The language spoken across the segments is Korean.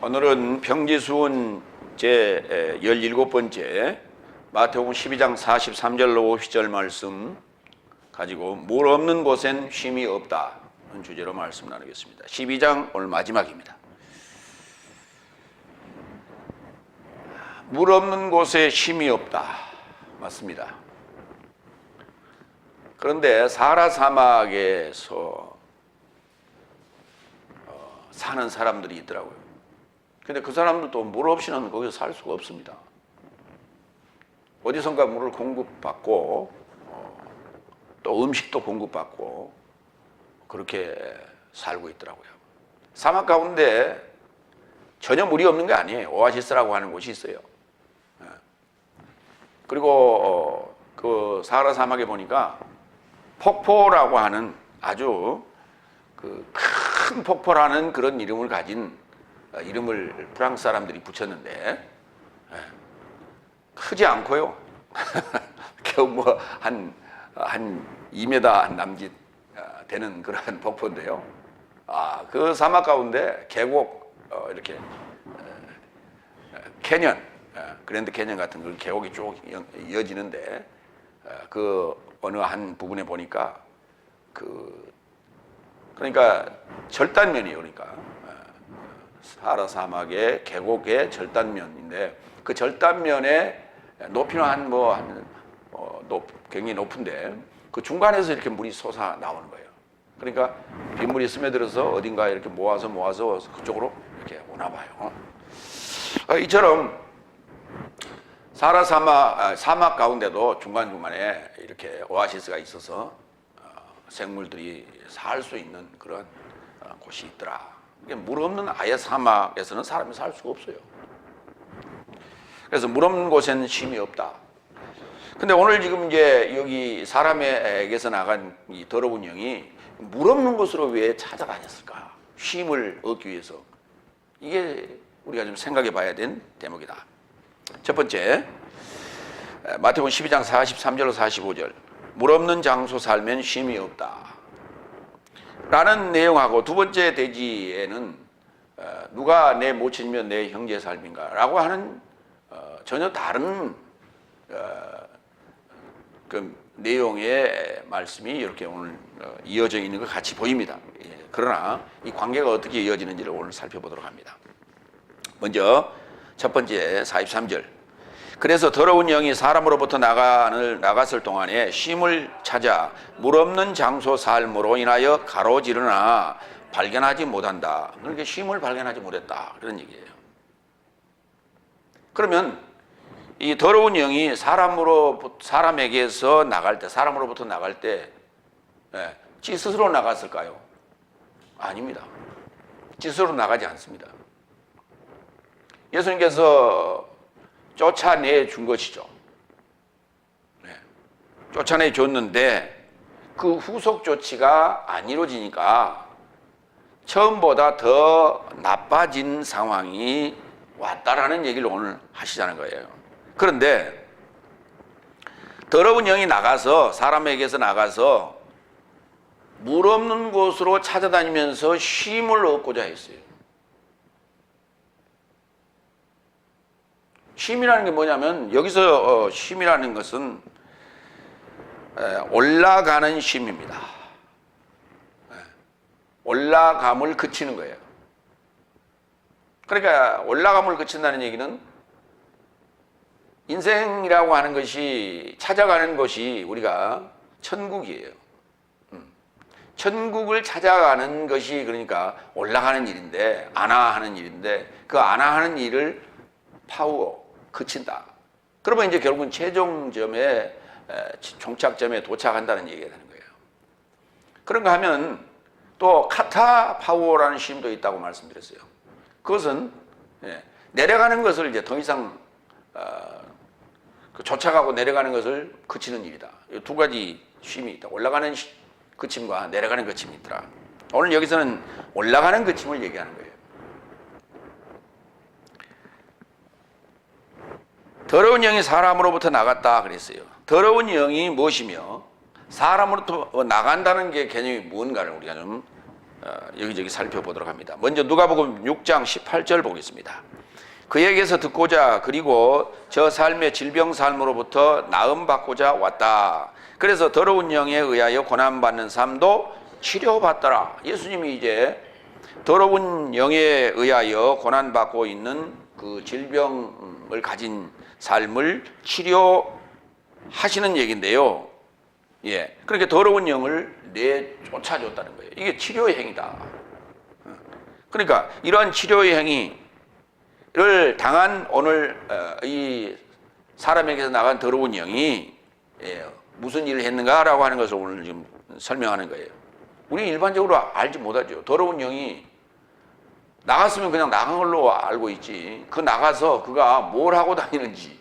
오늘은 평지수훈 제 17번째 마태복음 12장 43절로 50절 말씀 가지고 물 없는 곳엔 쉼이 없다는 주제로 말씀 나누겠습니다. 12장 오늘 마지막입니다. 물 없는 곳에 쉼이 없다. 맞습니다. 그런데 사하라 사막에서 사는 사람들이 있더라고요. 근데 그 사람들도 물 없이는 거기서 살 수가 없습니다. 어디선가 물을 공급받고 또 음식도 공급받고 그렇게 살고 있더라고요. 사막 가운데 전혀 물이 없는 게 아니에요. 오아시스라고 하는 곳이 있어요. 그리고 그 사하라 사막에 보니까 폭포라고 하는 아주 그 큰 폭포라는 그런 이름을 가진 이름을 프랑스 사람들이 붙였는데 크지 않고요. 겨우 뭐 한 2m 남짓 되는 그런 폭포인데요. 그 사막 가운데 계곡 이렇게 캐년, 그랜드 캐년 같은 그 계곡이 쭉 이어지는데 그 어느 한 부분에 보니까 그러니까 절단면이에요. 그러니까 사하라 사막의 계곡의 절단면인데 그 절단면의 높이는 굉장히 높은데 그 중간에서 이렇게 물이 솟아 나오는 거예요. 그러니까 빗물이 스며들어서 어딘가 이렇게 모아서 그쪽으로 이렇게 오나 봐요. 이처럼 사하라 사막 가운데도 중간중간에 이렇게 오아시스가 있어서 생물들이 살 수 있는 그런 곳이 있더라. 물 없는 아예 사막에서는 사람이 살 수가 없어요. 그래서 물 없는 곳에는 쉼이 없다. 근데 오늘 지금 이제 여기 사람에게서 나간 이 더러운 영이 물 없는 곳으로 왜 찾아다녔을까? 쉼을 얻기 위해서. 이게 우리가 좀 생각해 봐야 된 대목이다. 첫 번째, 마태복음 12장 43절로 45절. 물 없는 장소 살면 쉼이 없다. 라는 내용하고 두 번째 대지에는 누가 내 모친이며 내 형제의 삶인가 라고 하는 전혀 다른 그 내용의 말씀이 이렇게 오늘 이어져 있는 것 같이 보입니다. 그러나 이 관계가 어떻게 이어지는지를 오늘 살펴보도록 합니다. 먼저 첫 번째 43절. 그래서 더러운 영이 사람으로부터 나갔을 동안에 쉼을 찾아 물 없는 장소 삶으로 인하여 가로지르나 발견하지 못한다. 그러니까 쉼을 발견하지 못했다. 그런 얘기예요. 그러면 이 더러운 영이 사람에게서 나갈 때, 사람으로부터 나갈 때, 지 스스로 나갔을까요? 아닙니다. 지 스스로 나가지 않습니다. 예수님께서 쫓아내 준 것이죠. 쫓아내 줬는데 그 후속 조치가 안 이루어지니까 처음보다 더 나빠진 상황이 왔다라는 얘기를 오늘 하시자는 거예요. 그런데 더러운 영이 나가서 사람에게서 나가서 물 없는 곳으로 찾아다니면서 쉼을 얻고자 했어요. 쉼이라는 게 뭐냐면 여기서 쉼이라는 것은 올라가는 쉼입니다. 올라감을 그치는 거예요. 그러니까 올라감을 그친다는 얘기는 인생이라고 하는 것이 찾아가는 것이 우리가 천국이에요. 천국을 찾아가는 것이 그러니까 올라가는 일인데 안하하는 일인데 그 안하하는 일을 파워 그친다. 그러면 이제 결국은 최종점에 종착점에 도착한다는 얘기가 되는 거예요. 그런가 하면 또 카타 파워라는 쉼도 있다고 말씀드렸어요. 그것은 내려가는 것을 이제 더 이상 쫓아가고 내려가는 것을 그치는 일이다. 두 가지 쉼이 있다. 올라가는 그침과 내려가는 그침이 있더라. 오늘 여기서는 올라가는 그침을 얘기하는 거예요. 더러운 영이 사람으로부터 나갔다 그랬어요. 더러운 영이 무엇이며 사람으로부터 나간다는 게 개념이 무언가를 우리가 좀 여기저기 살펴보도록 합니다. 먼저 누가복음 6장 18절 보겠습니다. 그에게서 듣고자 그리고 저 삶의 질병 삶으로부터 나음 받고자 왔다. 그래서 더러운 영에 의하여 고난받는 삶도 치료받더라. 예수님이 이제 더러운 영에 의하여 고난받고 있는 그 질병을 가진 삶을 치료하시는 얘기인데요. 예, 그렇게 더러운 영을 내쫓아줬다는 거예요. 이게 치료의 행위다. 그러니까 이러한 치료의 행위를 당한 오늘 이 사람에게서 나간 더러운 영이 무슨 일을 했는가라고 하는 것을 오늘 지금 설명하는 거예요. 우리 일반적으로 알지 못하죠. 더러운 영이 나갔으면 그냥 나간 걸로 알고 있지. 그 나가서 그가 뭘 하고 다니는지,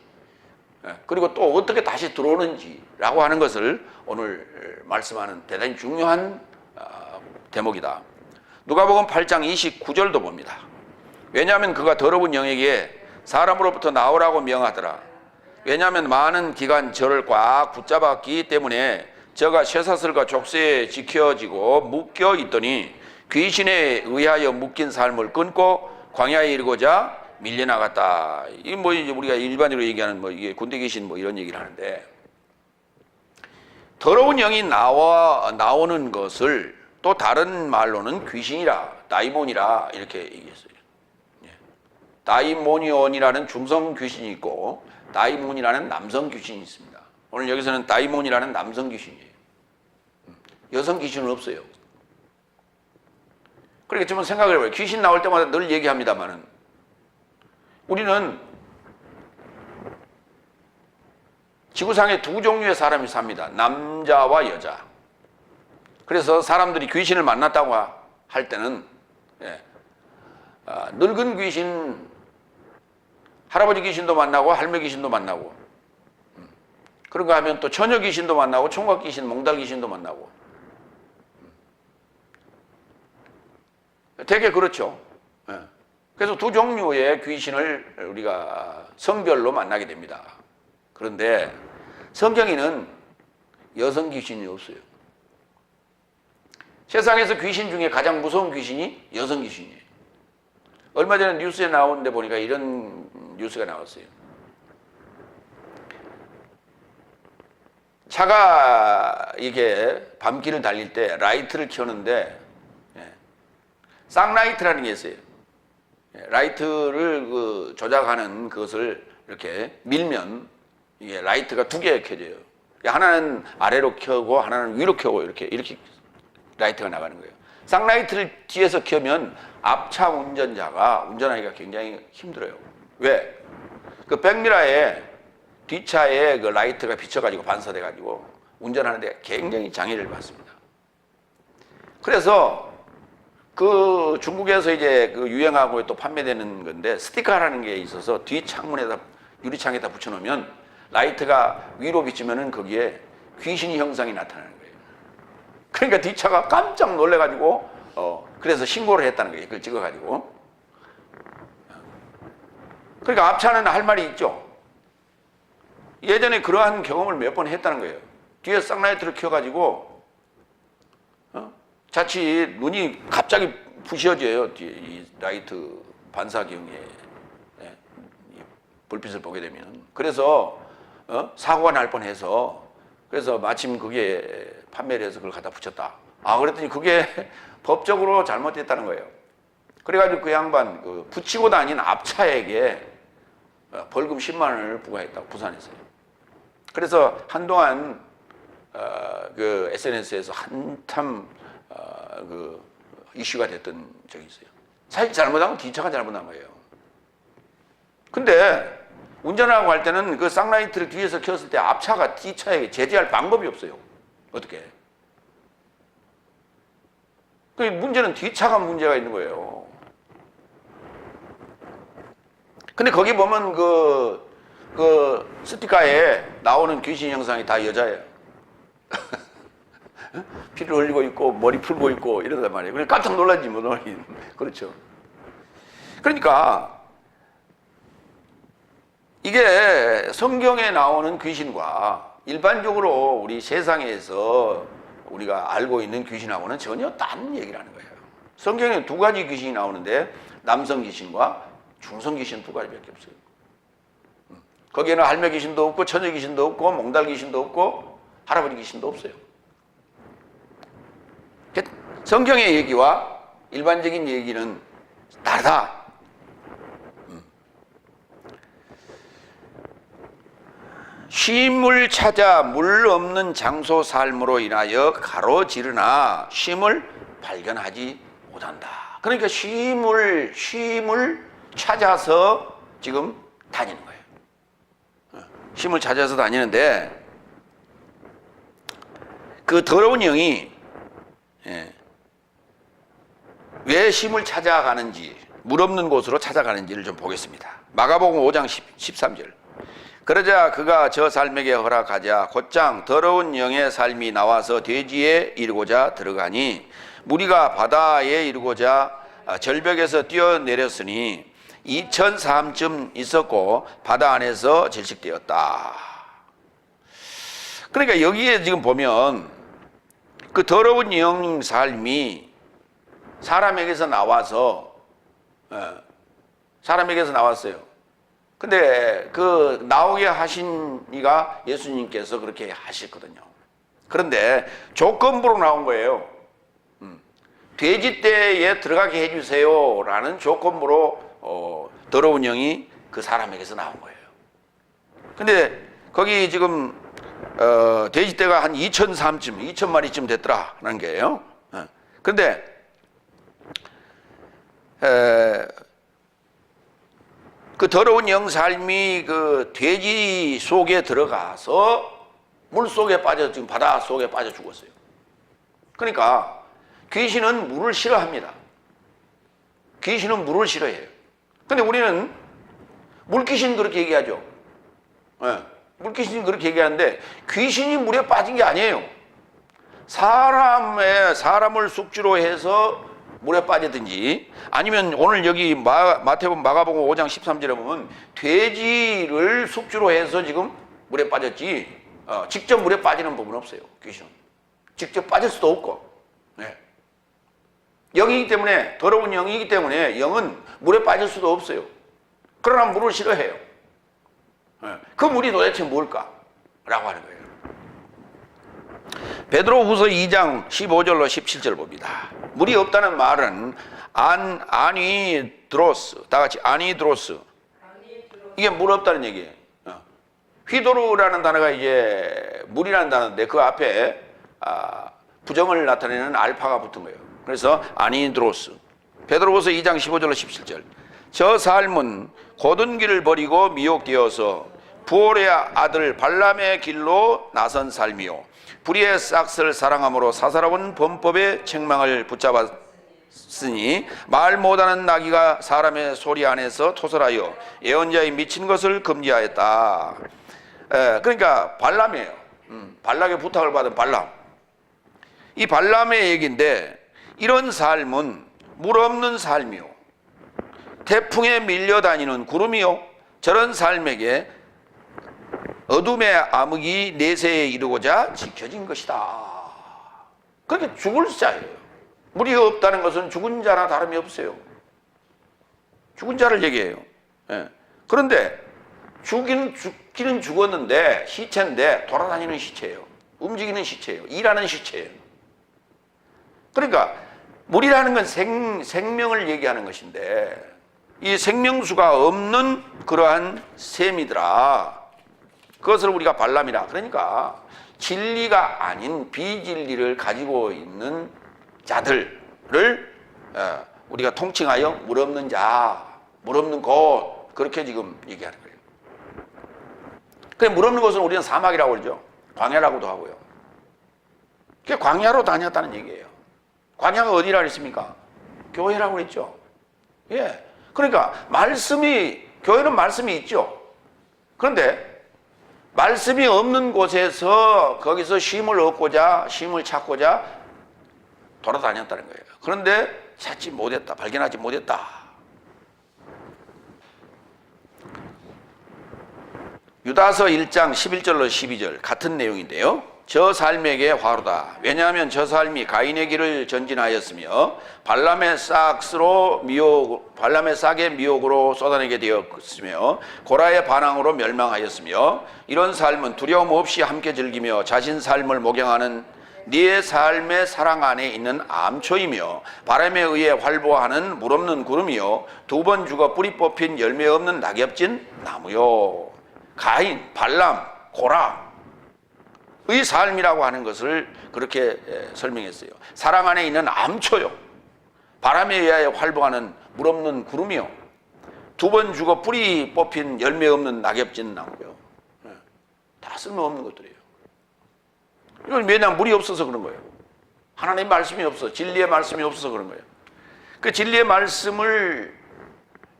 그리고 또 어떻게 다시 들어오는지라고 하는 것을 오늘 말씀하는 대단히 중요한 대목이다. 누가복음 8장 29절도 봅니다. 왜냐하면 그가 더러운 영에게 사람으로부터 나오라고 명하더라. 왜냐하면 많은 기간 저를 꽉 붙잡았기 때문에 저가 쇠사슬과 족쇄에 지켜지고 묶여 있더니 귀신에 의하여 묶인 삶을 끊고 광야에 이르고자 밀려나갔다. 이게 뭐 이제 우리가 일반적으로 얘기하는 뭐 이게 군대 귀신 뭐 이런 얘기를 하는데, 더러운 영이 나오는 것을 또 다른 말로는 귀신이라, 다이몬이라 이렇게 얘기했어요. 다이모니온이라는 중성 귀신이 있고 다이몬이라는 남성 귀신이 있습니다. 오늘 여기서는 다이몬이라는 남성 귀신이에요. 여성 귀신은 없어요. 그러니까 좀 생각을 해봐요. 귀신 나올 때마다 늘 얘기합니다만은 우리는 지구상에 두 종류의 사람이 삽니다. 남자와 여자. 그래서 사람들이 귀신을 만났다고 할 때는 늙은 귀신, 할아버지 귀신도 만나고 할매 귀신도 만나고, 그런가 하면 또 처녀 귀신도 만나고 총각 귀신, 몽달 귀신도 만나고, 되게 그렇죠. 그래서 두 종류의 귀신을 우리가 성별로 만나게 됩니다. 그런데 성경에는 여성 귀신이 없어요. 세상에서 귀신 중에 가장 무서운 귀신이 여성 귀신이에요. 얼마 전에 뉴스에 나오는데 보니까 이런 뉴스가 나왔어요. 차가 이게 밤길을 달릴 때 라이트를 켜는데 쌍라이트라는 게 있어요. 라이트를 조작하는 그것을 이렇게 밀면 이게 라이트가 두 개 켜져요. 하나는 아래로 켜고 하나는 위로 켜고 이렇게 라이트가 나가는 거예요. 쌍라이트를 뒤에서 켜면 앞차 운전자가 운전하기가 굉장히 힘들어요. 왜? 그 백미러에 뒷차에 그 라이트가 비쳐가지고 반사돼가지고 운전하는데 굉장히 장애를 받습니다. 그래서 그 중국에서 이제 그 유행하고 또 판매되는 건데 스티커라는 게 있어서 뒤 창문에다 유리창에다 붙여놓으면 라이트가 위로 비치면은 거기에 귀신이 형상이 나타나는 거예요. 그러니까 뒷차가 깜짝 놀래가지고 그래서 신고를 했다는 거예요. 그걸 찍어가지고. 그러니까 앞차는 할 말이 있죠. 예전에 그러한 경험을 몇 번 했다는 거예요. 뒤에 쌍라이트를 켜가지고 자칫 눈이 갑자기 부셔져요. 뒤에 이 라이트 반사경에 불빛을 보게 되면. 그래서 사고가 날 뻔해서, 그래서 마침 그게 판매를 해서 그걸 갖다 붙였다. 그랬더니 그게 법적으로 잘못됐다는 거예요. 그래가지고 그 양반 붙이고 다닌 앞차에게 벌금 10만 원을 부과했다고 부산에서요. 그래서 한동안 그 SNS에서 한참 그 이슈가 됐던 적이 있어요. 사실 잘못한 건 뒷차가 잘못한 거예요. 근데 운전하고 할 때는 그 쌍라이트를 뒤에서 켰을 때 앞차가 뒷차에게 제재할 방법이 없어요. 어떻게? 그 문제는 뒷차가 문제가 있는 거예요. 근데 거기 보면 그 스티커에 나오는 귀신 형상이 다 여자예요. 피를 흘리고 있고 머리 풀고 있고 이러단 말이에요. 그냥 깜짝 놀라지 뭐. 그렇죠. 그러니까 이게 성경에 나오는 귀신과 일반적으로 우리 세상에서 우리가 알고 있는 귀신하고는 전혀 다른 얘기를 하는 거예요. 성경에 두 가지 귀신이 나오는데 남성 귀신과 중성 귀신 두 가지밖에 없어요. 거기에는 할매 귀신도 없고 처녀 귀신도 없고 몽달 귀신도 없고 할아버지 귀신도 없어요. 성경의 얘기와 일반적인 얘기는 다르다. 쉼을 찾아 물 없는 장소 삶으로 인하여 가로지르나 쉼을 발견하지 못한다. 그러니까 쉼을 찾아서 지금 다니는 거예요. 쉼을 찾아서 다니는데 그 더러운 영이 왜 쉼을 찾아가는지, 물 없는 곳으로 찾아가는지를 좀 보겠습니다. 마가복음 5장 13절. 그러자 그가 저 삶에게 허락하자 곧장 더러운 영의 삶이 나와서 돼지에 이르고자 들어가니 무리가 바다에 이르고자 절벽에서 뛰어내렸으니 2000삼쯤 있었고 바다 안에서 질식되었다. 그러니까 여기에 지금 보면 그 더러운 영 삶이 사람에게서 나와서 사람에게서 나왔어요. 근데 그 나오게 하신 이가 예수님께서 그렇게 하셨거든요. 그런데 조건부로 나온 거예요. 돼지떼에 들어가게 해주세요 라는 조건부로 더러운 영이 그 사람에게서 나온 거예요. 근데 거기 지금 돼지떼가 한 2000마리쯤 됐더라라는 게예요. 그런데 그 더러운 영 삶이 그 돼지 속에 들어가서 물 속에 빠져 지금 바다 속에 빠져 죽었어요. 그러니까 귀신은 물을 싫어합니다. 귀신은 물을 싫어해요. 근데 우리는 물귀신 그렇게 얘기하죠. 물귀신 그렇게 얘기하는데 귀신이 물에 빠진 게 아니에요. 사람을 숙주로 해서 물에 빠지든지 아니면 오늘 여기 마태복음 마가복음 5장 13절에 보면 돼지를 숙주로 해서 지금 물에 빠졌지 직접 물에 빠지는 부분은 없어요. 귀신은 직접 빠질 수도 없고 영이기 때문에 더러운 영이기 때문에 영은 물에 빠질 수도 없어요. 그러나 물을 싫어해요. 그 물이 도대체 뭘까? 라고 하는 거예요. 베드로후서 2장 15절로 17절 봅니다. 물이 없다는 말은 아니드로스, 다 같이 아니드로스. 이게 물 없다는 얘기예요. 휘도르라는 단어가 이제 물이라는 단어인데 그 앞에 부정을 나타내는 알파가 붙은 거예요. 그래서 아니드로스. 베드로후서 2장 15절로 17절. 저 삶은 곧은 길을 버리고 미혹되어서 부올의 아들 발람의 길로 나선 삶이요 불의의 싹스를 사랑함으로 사사로운 범법의 책망을 붙잡았으니 말 못하는 나귀가 사람의 소리 안에서 토설하여 예언자의 미친 것을 금지하였다. 그러니까 발람이에요. 발락의 부탁을 받은 발람. 이 발람의 얘기인데 이런 삶은 물 없는 삶이요 태풍에 밀려다니는 구름이요 저런 삶에게 어둠의 암흑이 내세에 이르고자 지켜진 것이다. 그렇게 죽을 자예요. 물이 없다는 것은 죽은 자나 다름이 없어요. 죽은 자를 얘기해요. 그런데 죽기는 죽었는데 시체인데 돌아다니는 시체예요. 움직이는 시체예요. 일하는 시체예요. 그러니까 물이라는 건 생명을 얘기하는 것인데 이 생명수가 없는 그러한 셈이더라. 그것을 우리가 발람이라. 그러니까 진리가 아닌 비진리를 가지고 있는 자들을 우리가 통칭하여 물 없는 자, 물 없는 곳 그렇게 지금 얘기하는 거예요. 그래 물 없는 곳은 우리는 사막이라고 그러죠. 광야라고도 하고요. 그게 광야로 다녔다는 얘기예요. 광야가 어디라고 했습니까? 교회라고 그랬죠. 예. 그러니까 교회는 말씀이 있죠. 그런데 말씀이 없는 곳에서 거기서 쉼을 얻고자 쉼을 찾고자 돌아다녔다는 거예요. 그런데 찾지 못했다. 발견하지 못했다. 유다서 1장 11절로 12절 같은 내용인데요. 저 삶에게 화로다. 왜냐하면 저 삶이 가인의 길을 전진하였으며 발람의 싹의 미혹으로 쏟아내게 되었으며 고라의 반항으로 멸망하였으며 이런 삶은 두려움 없이 함께 즐기며 자신 삶을 목양하는 네 삶의 사랑 안에 있는 암초이며 바람에 의해 활보하는 물없는 구름이요 두 번 죽어 뿌리 뽑힌 열매 없는 낙엽진 나무요. 가인, 발람, 고라 의 삶이라고 하는 것을 그렇게 설명했어요. 사랑 안에 있는 암초요, 바람에 의하여 활보하는 물없는 구름이요, 두 번 죽어 뿌리 뽑힌 열매 없는 낙엽진 나무요. 다 쓸모없는 것들이에요. 이건 왜냐하면 물이 없어서 그런 거예요. 하나님의 말씀이 없어, 진리의 말씀이 없어서 그런 거예요. 그 진리의 말씀을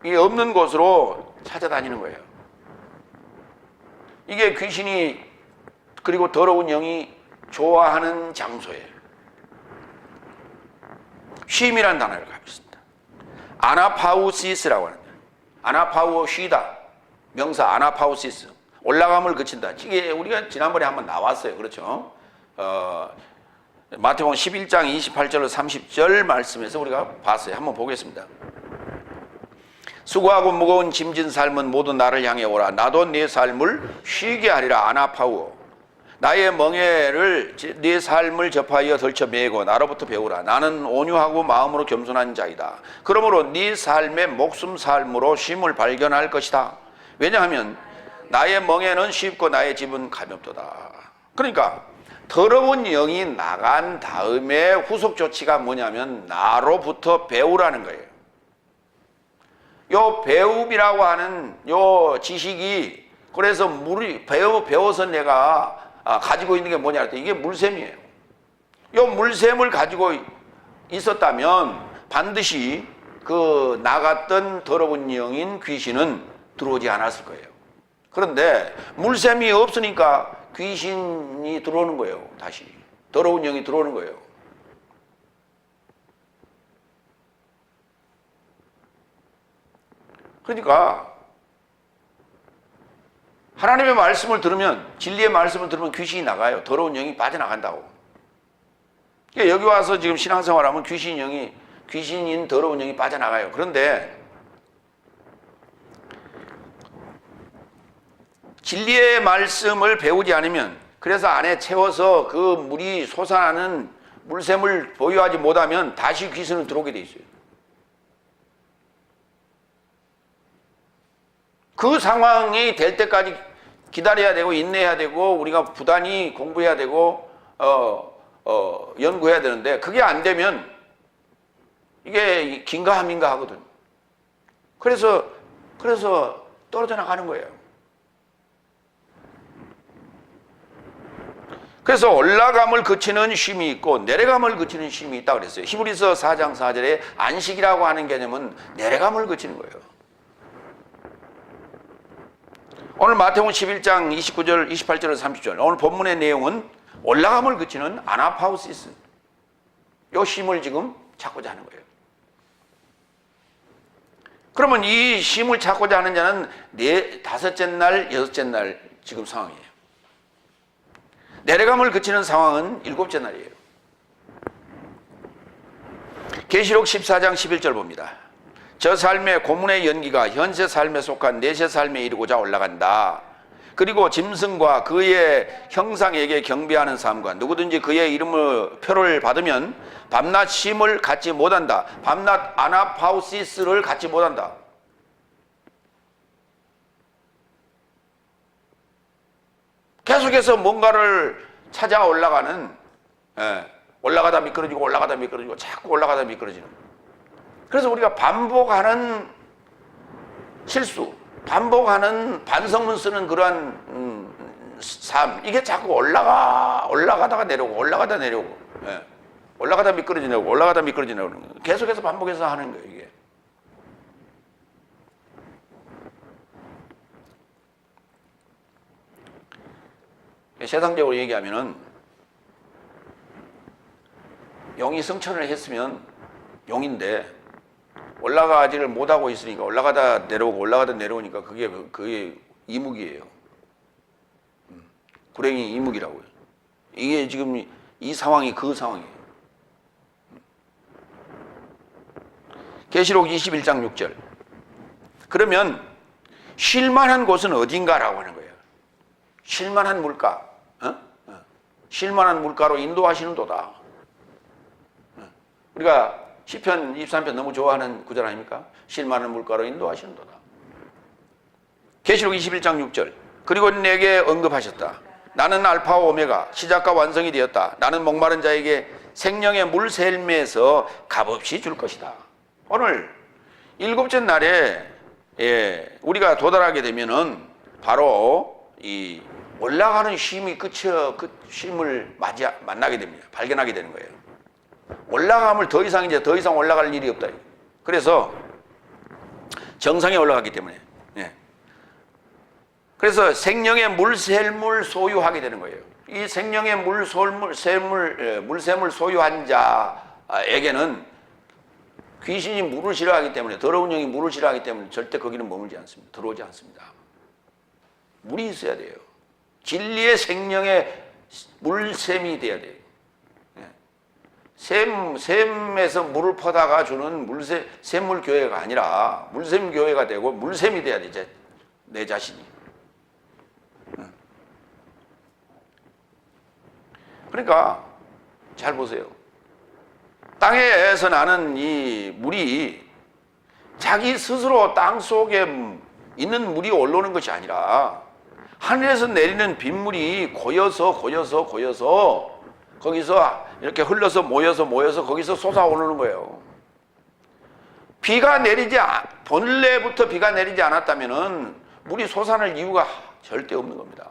없는 곳으로 찾아다니는 거예요. 이게 귀신이 그리고 더러운 영이 좋아하는 장소예요. 쉼이라는 단어를 갖고 있습니다. 아나파우시스라고 하는 거예요. 아나파우어 쉬다, 명사 아나파우시스, 올라감을 그친다. 이게 우리가 지난번에 한번 나왔어요. 그렇죠? 마태복음 11장 28절로 30절 말씀에서 우리가 봤어요. 한번 보겠습니다. 수고하고 무거운 짐진 삶은 모두 나를 향해 오라. 나도 네 삶을 쉬게 하리라. 아나파우어. 나의 멍에를 네 삶을 접하여 덜쳐 매고 나로부터 배우라. 나는 온유하고 마음으로 겸손한 자이다. 그러므로 네 삶의 목숨 삶으로 쉼을 발견할 것이다. 왜냐하면 나의 멍에는 쉽고 나의 집은 가볍도다. 그러니까 더러운 영이 나간 다음에 후속 조치가 뭐냐면 나로부터 배우라는 거예요. 요 배움이라고 하는 요 지식이, 그래서 배워서 내가 가지고 있는 게 뭐냐 할 때 이게 물샘이에요. 이 물샘을 가지고 있었다면 반드시 그 나갔던 더러운 영인 귀신은 들어오지 않았을 거예요. 그런데 물샘이 없으니까 귀신이 들어오는 거예요. 다시 더러운 영이 들어오는 거예요. 그러니까 하나님의 말씀을 들으면, 진리의 말씀을 들으면 귀신이 나가요. 더러운 영이 빠져나간다고. 그러니까 여기 와서 지금 신앙생활하면 귀신인 더러운 영이 빠져나가요. 그런데 진리의 말씀을 배우지 않으면, 그래서 안에 채워서 그 물이 솟아나는 물샘을 보유하지 못하면 다시 귀신은 들어오게 돼 있어요. 그 상황이 될 때까지 기다려야 되고 인내해야 되고 우리가 부단히 공부해야 되고 연구해야 되는데, 그게 안 되면 이게 긴가민가 하거든. 그래서 떨어져 나가는 거예요. 그래서 올라감을 그치는 쉼이 있고 내려감을 그치는 쉼이 있다 그랬어요. 히브리서 4장 4절에 안식이라고 하는 개념은 내려감을 그치는 거예요. 오늘 마태복음 11장 29절, 28절, 30절 오늘 본문의 내용은 올라감을 그치는 아나파우시스, 요 쉼을 지금 찾고자 하는 거예요. 그러면 이 쉼을 찾고자 하는 자는 다섯째 날, 여섯째 날 지금 상황이에요. 내려감을 그치는 상황은 일곱째 날이에요. 계시록 14장 11절 봅니다. 저 삶의 고문의 연기가 현세 삶에 속한 내세 삶에 이르고자 올라간다. 그리고 짐승과 그의 형상에게 경배하는 삶과 누구든지 그의 이름을 표를 받으면 밤낮 쉼을 갖지 못한다. 밤낮 아나파우시스를 갖지 못한다. 계속해서 뭔가를 찾아 올라가는, 올라가다 미끄러지고 올라가다 미끄러지고 자꾸 올라가다 미끄러지는. 그래서 우리가 반복하는 실수, 반복하는 반성문 쓰는 그러한 삶, 이게 자꾸 올라가다가 내려오고 올라가다 내려오고, 올라가다 미끄러지려고 올라가다 미끄러지려고 계속해서 반복해서 하는 거예요. 이게 세상적으로 얘기하면은 용이 승천을 했으면 용인데 올라가지를 못하고 있으니까 올라가다 내려오고 올라가다 내려오니까 그게 이묵이에요. 구렁이 이묵이라고요. 이게 지금 이 상황이 그 상황이에요. 계시록 21장 6절. 그러면 쉴만한 곳은 어딘가라고 하는 거예요. 쉴만한 물가. 쉴만한 물가로 인도하시는 도다. 우리가 시편 23편 너무 좋아하는 구절 아닙니까? 쉴만한 물가로 인도하시는 도다. 계시록 21장 6절. 그리고 내게 언급하셨다. 나는 알파와 오메가 시작과 완성이 되었다. 나는 목마른 자에게 생명의 물 샘에서 값없이 줄 것이다. 오늘 일곱째 날에 우리가 도달하게 되면은 바로 이 올라가는 쉼이 끝이여 그 쉼을 만나게 됩니다. 발견하게 되는 거예요. 올라감을 더 이상 올라갈 일이 없다. 그래서 정상에 올라가기 때문에. 그래서 생명의 물샘을 소유하게 되는 거예요. 이 생명의 물샘을 소유한 자에게는 귀신이 물을 싫어하기 때문에, 더러운 영이 물을 싫어하기 때문에 절대 거기는 머물지 않습니다. 들어오지 않습니다. 물이 있어야 돼요. 진리의 생명의 물샘이 돼야 돼요. 샘에서 물을 퍼다가 주는 샘물 교회가 아니라 물샘 교회가 되고 물샘이 돼야 돼, 내 자신이. 그러니까 잘 보세요. 땅에서 나는 이 물이 자기 스스로 땅 속에 있는 물이 올라오는 것이 아니라 하늘에서 내리는 빗물이 고여서 거기서 이렇게 흘러서 모여서 거기서 솟아오르는 거예요. 본래부터 비가 내리지 않았다면은 물이 솟아날 이유가 절대 없는 겁니다.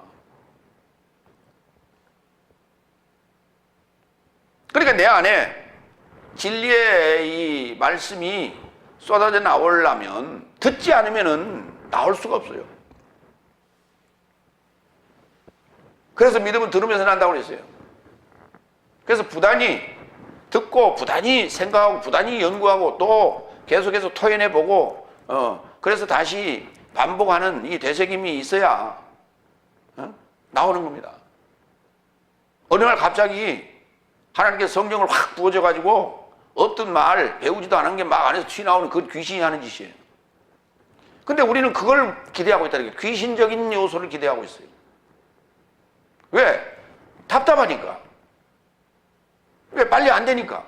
그러니까 내 안에 진리의 이 말씀이 쏟아져 나오려면 듣지 않으면은 나올 수가 없어요. 그래서 믿음은 들으면서 난다고 그랬어요. 그래서 부단히 듣고 부단히 생각하고 부단히 연구하고 또 계속해서 토해내보고 그래서 다시 반복하는 이 되새김이 있어야 나오는 겁니다. 어느 날 갑자기 하나님께서 성령을 확 부어줘가지고 없던 말 배우지도 않은 게 막 안에서 튀어나오는 그 귀신이 하는 짓이에요. 근데 우리는 그걸 기대하고 있다는 거예요. 귀신적인 요소를 기대하고 있어요. 왜? 답답하니까. 왜? 빨리 안 되니까.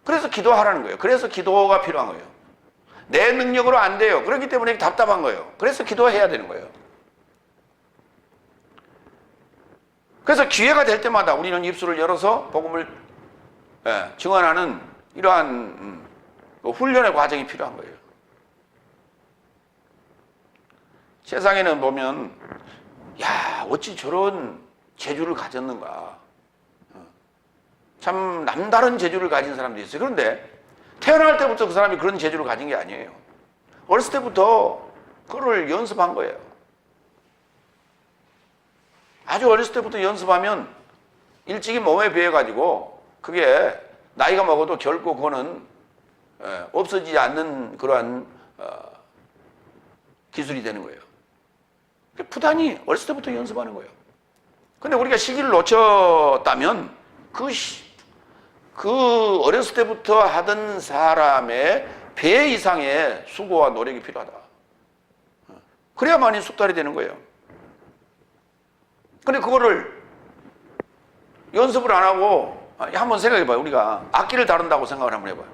그래서 기도하라는 거예요. 그래서 기도가 필요한 거예요. 내 능력으로 안 돼요. 그렇기 때문에 답답한 거예요. 그래서 기도해야 되는 거예요. 그래서 기회가 될 때마다 우리는 입술을 열어서 복음을 증언하는 이러한 훈련의 과정이 필요한 거예요. 세상에는 보면 어찌 저런 재주를 가졌는가. 참 남다른 재주를 가진 사람도 있어요. 그런데 태어날 때부터 그 사람이 그런 재주를 가진 게 아니에요. 어렸을 때부터 그걸 연습한 거예요. 아주 어렸을 때부터 연습하면 일찍이 몸에 배어가지고 그게 나이가 먹어도 결코 그거는 없어지지 않는 그러한 기술이 되는 거예요. 부단히 어렸을 때부터 연습하는 거예요. 근데 우리가 시기를 놓쳤다면 그 어렸을 때부터 하던 사람의 배 이상의 수고와 노력이 필요하다. 그래야만이 숙달이 되는 거예요. 근데 그거를 연습을 안 하고 한번 생각해봐요. 우리가 악기를 다룬다고 생각을 한번 해봐요.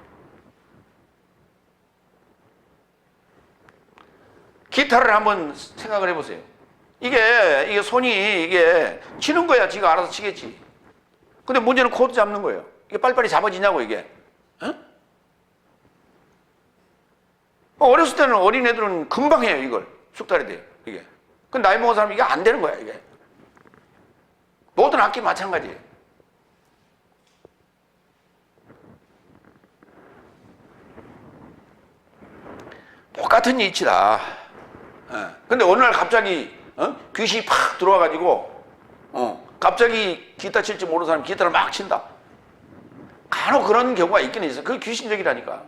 기타를 한번 생각을 해보세요. 이게 손이 치는 거야. 지가 알아서 치겠지. 근데 문제는 코드 잡는 거예요. 이게 빨리빨리 잡아지냐고 이게. 어렸을 때는 어린애들은 금방 해요. 이걸 숙달이 돼요. 이게. 근데 나이 먹은 사람은 이게 안 되는 거야. 이게. 모든 악기 마찬가지예요. 똑같은 이치다. 근데 어느 날 갑자기 귀신이 팍 들어와가지고 갑자기 기타 칠 줄 모르는 사람이 기타를 막 친다. 간혹 그런 경우가 있긴 있어요. 그게 귀신적이라니까.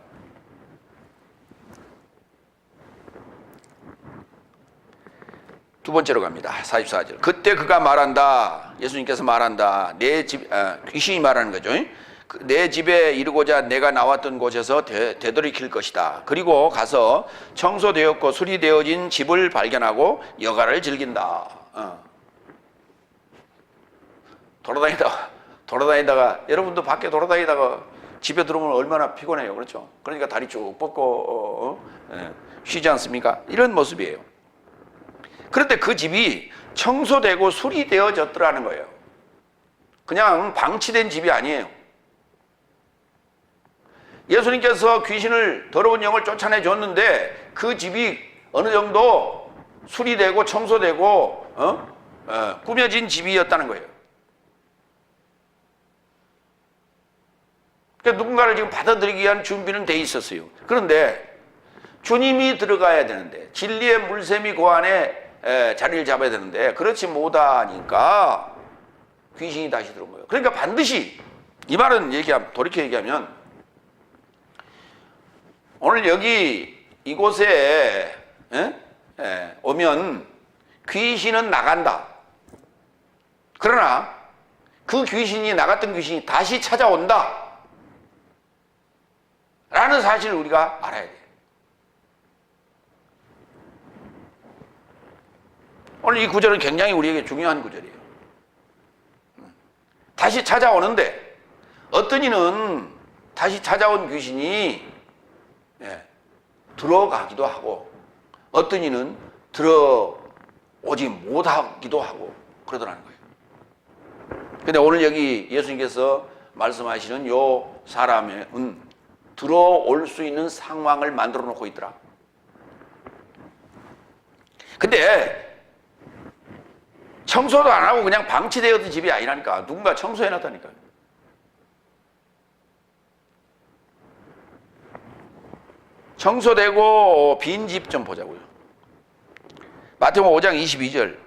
두 번째로 갑니다. 44절. 그때 그가 말한다. 예수님께서 말한다. 귀신이 말하는 거죠. 내 집에 이르고자 내가 나왔던 곳에서 되돌이킬 것이다. 그리고 가서 청소되었고 수리되어진 집을 발견하고 여가를 즐긴다. 돌아다니다가 여러분도 밖에 돌아다니다가 집에 들어오면 얼마나 피곤해요. 그렇죠? 그러니까 다리 쭉 뻗고 쉬지 않습니까? 이런 모습이에요. 그런데 그 집이 청소되고 수리되어졌더라는 거예요. 그냥 방치된 집이 아니에요. 예수님께서 귀신을, 더러운 영을 쫓아내 줬는데 그 집이 어느 정도 수리되고 청소되고 꾸며진 집이었다는 거예요. 그러니까 누군가를 지금 받아들이기 위한 준비는 돼 있었어요. 그런데 주님이 들어가야 되는데, 진리의 물샘이 그 안에 자리를 잡아야 되는데 그렇지 못하니까 귀신이 다시 들어온 거예요. 그러니까 반드시, 이 말은 돌이켜 얘기하면, 오늘 여기 이곳에 오면 귀신은 나간다. 그러나 그 귀신이, 나갔던 귀신이 다시 찾아온다 라는 사실을 우리가 알아야 돼요. 오늘 이 구절은 굉장히 우리에게 중요한 구절이에요. 다시 찾아오는데 어떤 이는 다시 찾아온 귀신이 들어가기도 하고 어떤 이는 들어오지 못하기도 하고 그러더라는 거예요. 근데 오늘 여기 예수님께서 말씀하시는 요 사람은 들어올 수 있는 상황을 만들어 놓고 있더라. 근데 청소도 안 하고 그냥 방치되었던 집이 아니라니까. 누군가 청소해 놨다니까요. 청소되고 빈 집 좀 보자고요. 마태복음 5장 22절.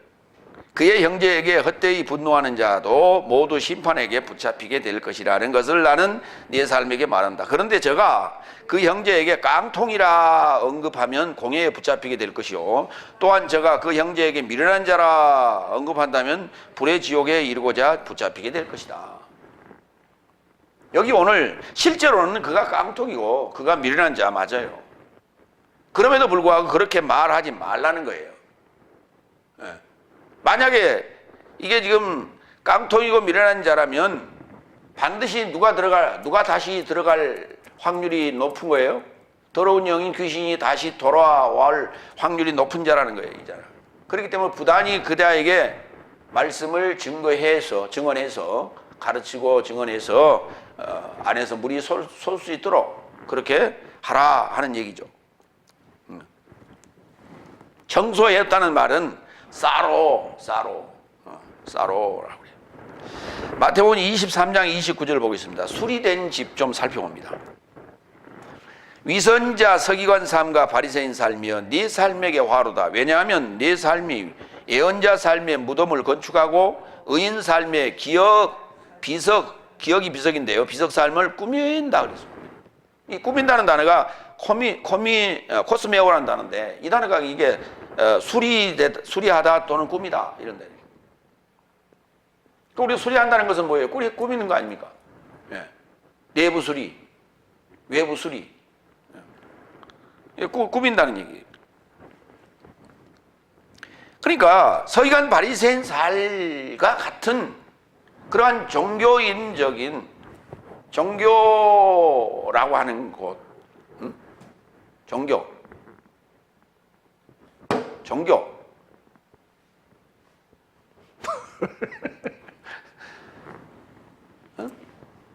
그의 형제에게 헛되이 분노하는 자도 모두 심판에게 붙잡히게 될 것이라는 것을 나는 네 삶에게 말한다. 그런데 저가 그 형제에게 깡통이라 언급하면 공회에 붙잡히게 될 것이요, 또한 저가 그 형제에게 미련한 자라 언급한다면 불의 지옥에 이르고자 붙잡히게 될 것이다. 여기 오늘 실제로는 그가 깡통이고 그가 미련한 자 맞아요. 그럼에도 불구하고 그렇게 말하지 말라는 거예요. 만약에 이게 지금 깡통이고 미련한 자라면 반드시 누가 다시 들어갈 확률이 높은 거예요. 더러운 영인 귀신이 다시 돌아올 확률이 높은 자라는 거예요, 이 자는. 그렇기 때문에 부단히 그자에게 말씀을 증언해서 가르치고 증언해서 안에서 물이 쏠 수 있도록 그렇게 하라 하는 얘기죠. 청소했다는 말은 싸로라고 해요. 마태복음 23장 29절을 보겠습니다. 수리된 집 좀 살펴봅니다. 위선자 서기관 삶과 바리새인 삶이여 네 삶에게 화로다. 왜냐하면 네 삶이 예언자 삶의 무덤을 건축하고 의인 삶의 기억이 비석인데요, 비석 삶을 꾸민다 그랬어요. 이 꾸민다는 단어가 코스메오라는 단어인데, 이 단어가 이게 수리하다 또는 꾸미다 이런 단어예요. 우리 수리한다는 것은 뭐예요? 꾸미는 거 아닙니까? 내부 수리, 외부 수리, 꾸민다는 얘기예요. 그러니까 서기관 바리새인 살과 같은 그러한 종교인적인, 종교라고 하는 곳, 종교.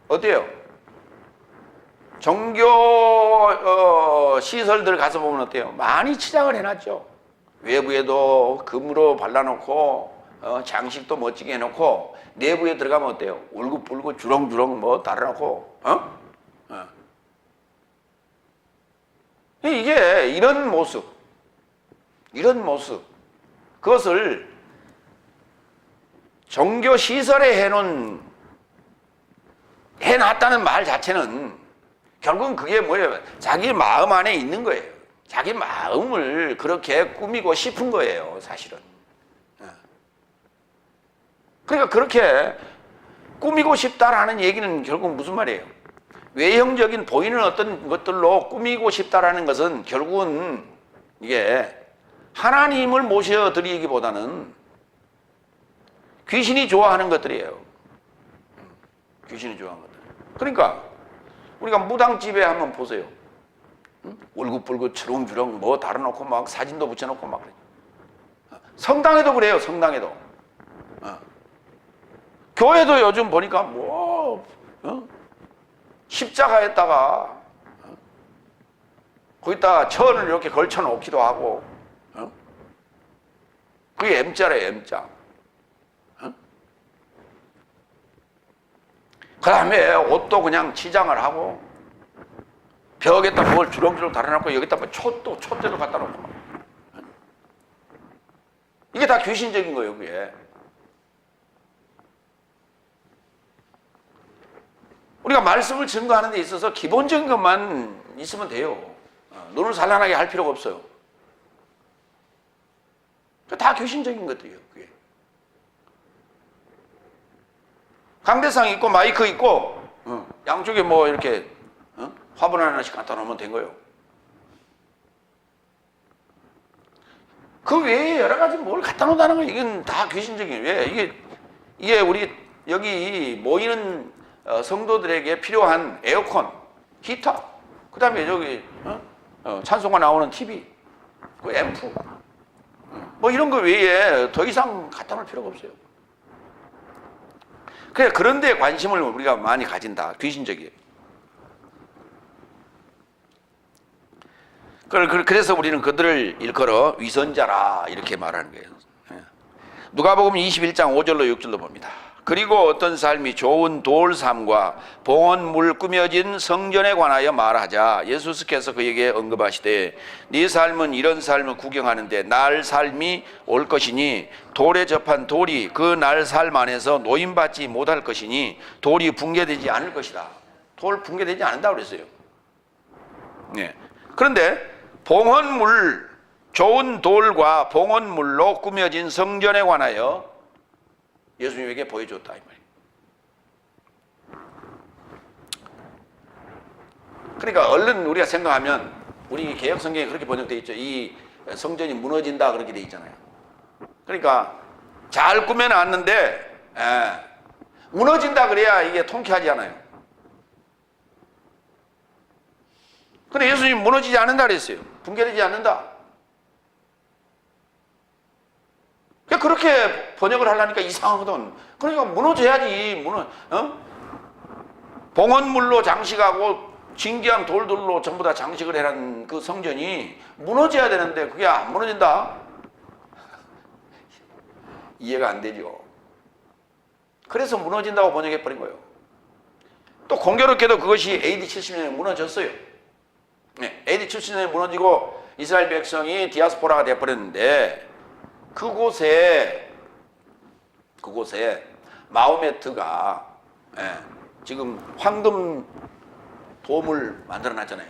어때요? 종교 시설들 가서 보면 어때요? 많이 치장을 해놨죠. 외부에도 금으로 발라놓고 장식도 멋지게 해놓고, 내부에 들어가면 어때요? 울긋불긋 주렁주렁 뭐 달아놓고, 이게 이런 모습, 그것을 종교 시설에 해놨다는 말 자체는 결국은 그게 뭐예요? 자기 마음 안에 있는 거예요. 자기 마음을 그렇게 꾸미고 싶은 거예요, 사실은. 그러니까 그렇게 꾸미고 싶다라는 얘기는 결국 무슨 말이에요? 외형적인 보이는 어떤 것들로 꾸미고 싶다라는 것은 결국은 이게 하나님을 모셔드리기보다는 귀신이 좋아하는 것들이에요. 귀신이 좋아하는 것들. 그러니까 우리가 무당집에 한번 보세요. 울긋불긋 주렁주렁 뭐 달아놓고 막 사진도 붙여놓고 막 그래요. 성당에도 그래요. 성당에도. 교회도 요즘 보니까 뭐 십자가에다가 거기다가 천을 이렇게 걸쳐 놓기도 하고 그게 M자래요. M자. 그 다음에 옷도 그냥 치장을 하고 벽에다 뭘 주렁주렁 달아놓고 여기다 뭐 촛대도 갖다 놓고 이게 다 귀신적인 거예요. 그게. 우리가 말씀을 증거하는 데 있어서 기본적인 것만 있으면 돼요. 눈을 산란하게 할 필요가 없어요. 다 귀신적인 것들이에요. 그게. 강대상 있고 마이크 있고 양쪽에 뭐 이렇게 화분 하나씩 갖다 놓으면 된 거예요. 그 외에 여러 가지 뭘 갖다 놓는다는 건 이건 다 귀신적인 거예요. 왜? 이게 우리 여기 모이는 성도들에게 필요한 에어컨, 히터, 그 다음에 저기 찬송가 나오는 TV, 그 앰프, 뭐 이런 거 외에 더 이상 갖다 놓을 필요가 없어요. 그런 데 관심을 우리가 많이 가진다. 귀신적이에요. 그래서 우리는 그들을 일컬어 위선자라 이렇게 말하는 거예요. 누가복음 21장 5절로 6절로 봅니다. 그리고 어떤 삶이 좋은 돌 삶과 봉헌물 꾸며진 성전에 관하여 말하자 예수께서 그에게 언급하시되 네 삶은 이런 삶을 구경하는데 날 삶이 올 것이니 돌에 접한 돌이 그 날 삶 안에서 노임받지 못할 것이니 돌이 붕괴되지 않을 것이다. 돌 붕괴되지 않는다고 그랬어요. 네. 그런데 봉헌물, 좋은 돌과 봉헌물로 꾸며진 성전에 관하여 예수님에게 보여줬다 이 말이에요. 그러니까 얼른 우리가 생각하면 우리 개혁 성경에 그렇게 번역되어 있죠. 이 성전이 무너진다 그렇게 되어 있잖아요. 그러니까 잘 꾸며놨는데 무너진다 그래야 이게 통쾌하지 않아요. 근데 예수님 무너지지 않는다 그랬어요. 붕괴되지 않는다. 그렇게 번역을 하려니까 이상하거든. 그러니까 무너져야지. 봉헌물로 장식하고 진귀한 돌들로 전부 다 장식을 해놓은 그 성전이 무너져야 되는데 그게 안 무너진다? 이해가 안 되죠. 그래서 무너진다고 번역해버린 거예요. 또 공교롭게도 그것이 AD 70년에 무너졌어요. 네, AD 70년에 무너지고 이스라엘 백성이 디아스포라가 되어버렸는데 그곳에 마호메트가 지금 황금 돔을 만들어 놨잖아요.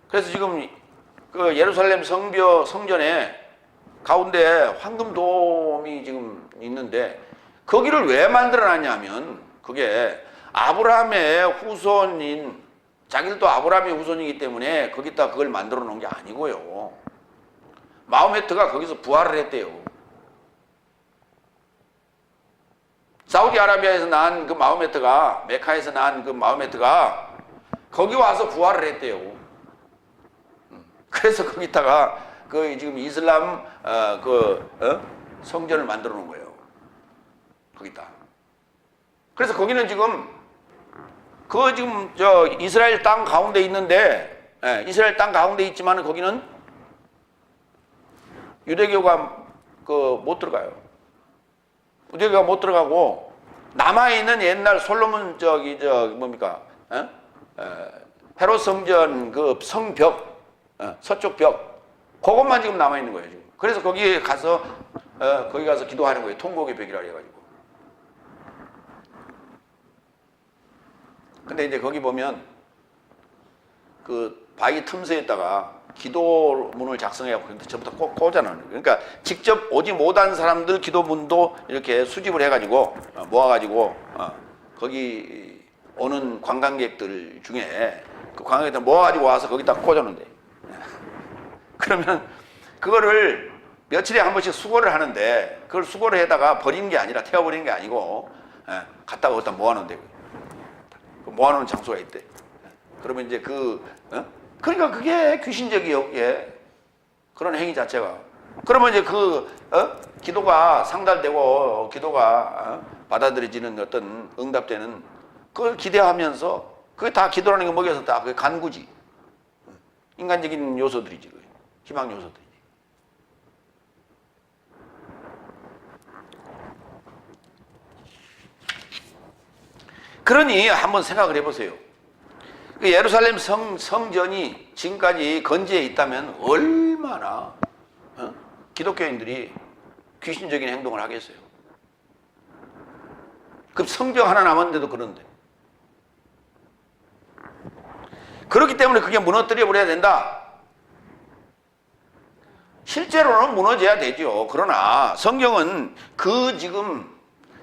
그래서 지금 그 예루살렘 성전에 가운데 황금 돔이 지금 있는데 거기를 왜 만들어 놨냐면 그게 아브라함의 후손인 자기들도 아브라함의 후손이기 때문에 거기다 그걸 만들어 놓은 게 아니고요. 마호메트가 거기서 부활을 했대요. 사우디아라비아에서 난 그 마호메트가 메카에서 난 그 마호메트가 거기 와서 부활을 했대요. 그래서 거기다가 그 지금 이슬람 성전을 만들어 놓은 거예요. 거기다. 그래서 거기는 지금 저 이스라엘 땅 가운데 있는데 이스라엘 땅 가운데 있지만 거기는 유대교가 못 들어가요. 유대교가 못 들어가고 남아있는 옛날 솔로몬 헤롯 성전 그 성벽 서쪽 벽 그것만 지금 남아있는 거예요. 지금. 그래서 거기 가서 기도하는 거예요. 통곡의 벽이라 해가지고. 근데 이제 거기 보면 그 바위 틈새에다가 기도문을 작성해갖고 그런데 전부 다 꽂아놓는 거예요. 그러니까 직접 오지 못한 사람들 기도문도 이렇게 수집을 해가지고 모아가지고 거기 오는 관광객들 중에 그 관광객들 모아가지고 와서 거기다 꽂아놓는데 그러면 그거를 며칠에 한 번씩 수거를 하는데 그걸 수거를 해다가 버리는 게 아니라 태워버리는 게 아니고 갖다가 어디다 모아놓는데 모아놓는 장소가 있대. 그러면 이제 그러니까 그게 귀신적이요. 예. 그런 행위 자체가. 그러면 이제 기도가 상달되고 기도가 받아들여지는 어떤 응답되는 그걸 기대하면서 그게 다 기도라는 게 먹여서 다 그게 간구지. 인간적인 요소들이지. 희망 요소들이지. 그러니 한번 생각을 해보세요. 그 예루살렘 성전이 지금까지 건재해 있다면 얼마나 기독교인들이 귀신적인 행동을 하겠어요. 그 성벽 하나 남았는데도 그런데. 그렇기 때문에 그게 무너뜨려 버려야 된다. 실제로는 무너져야 되죠. 그러나 성경은 지금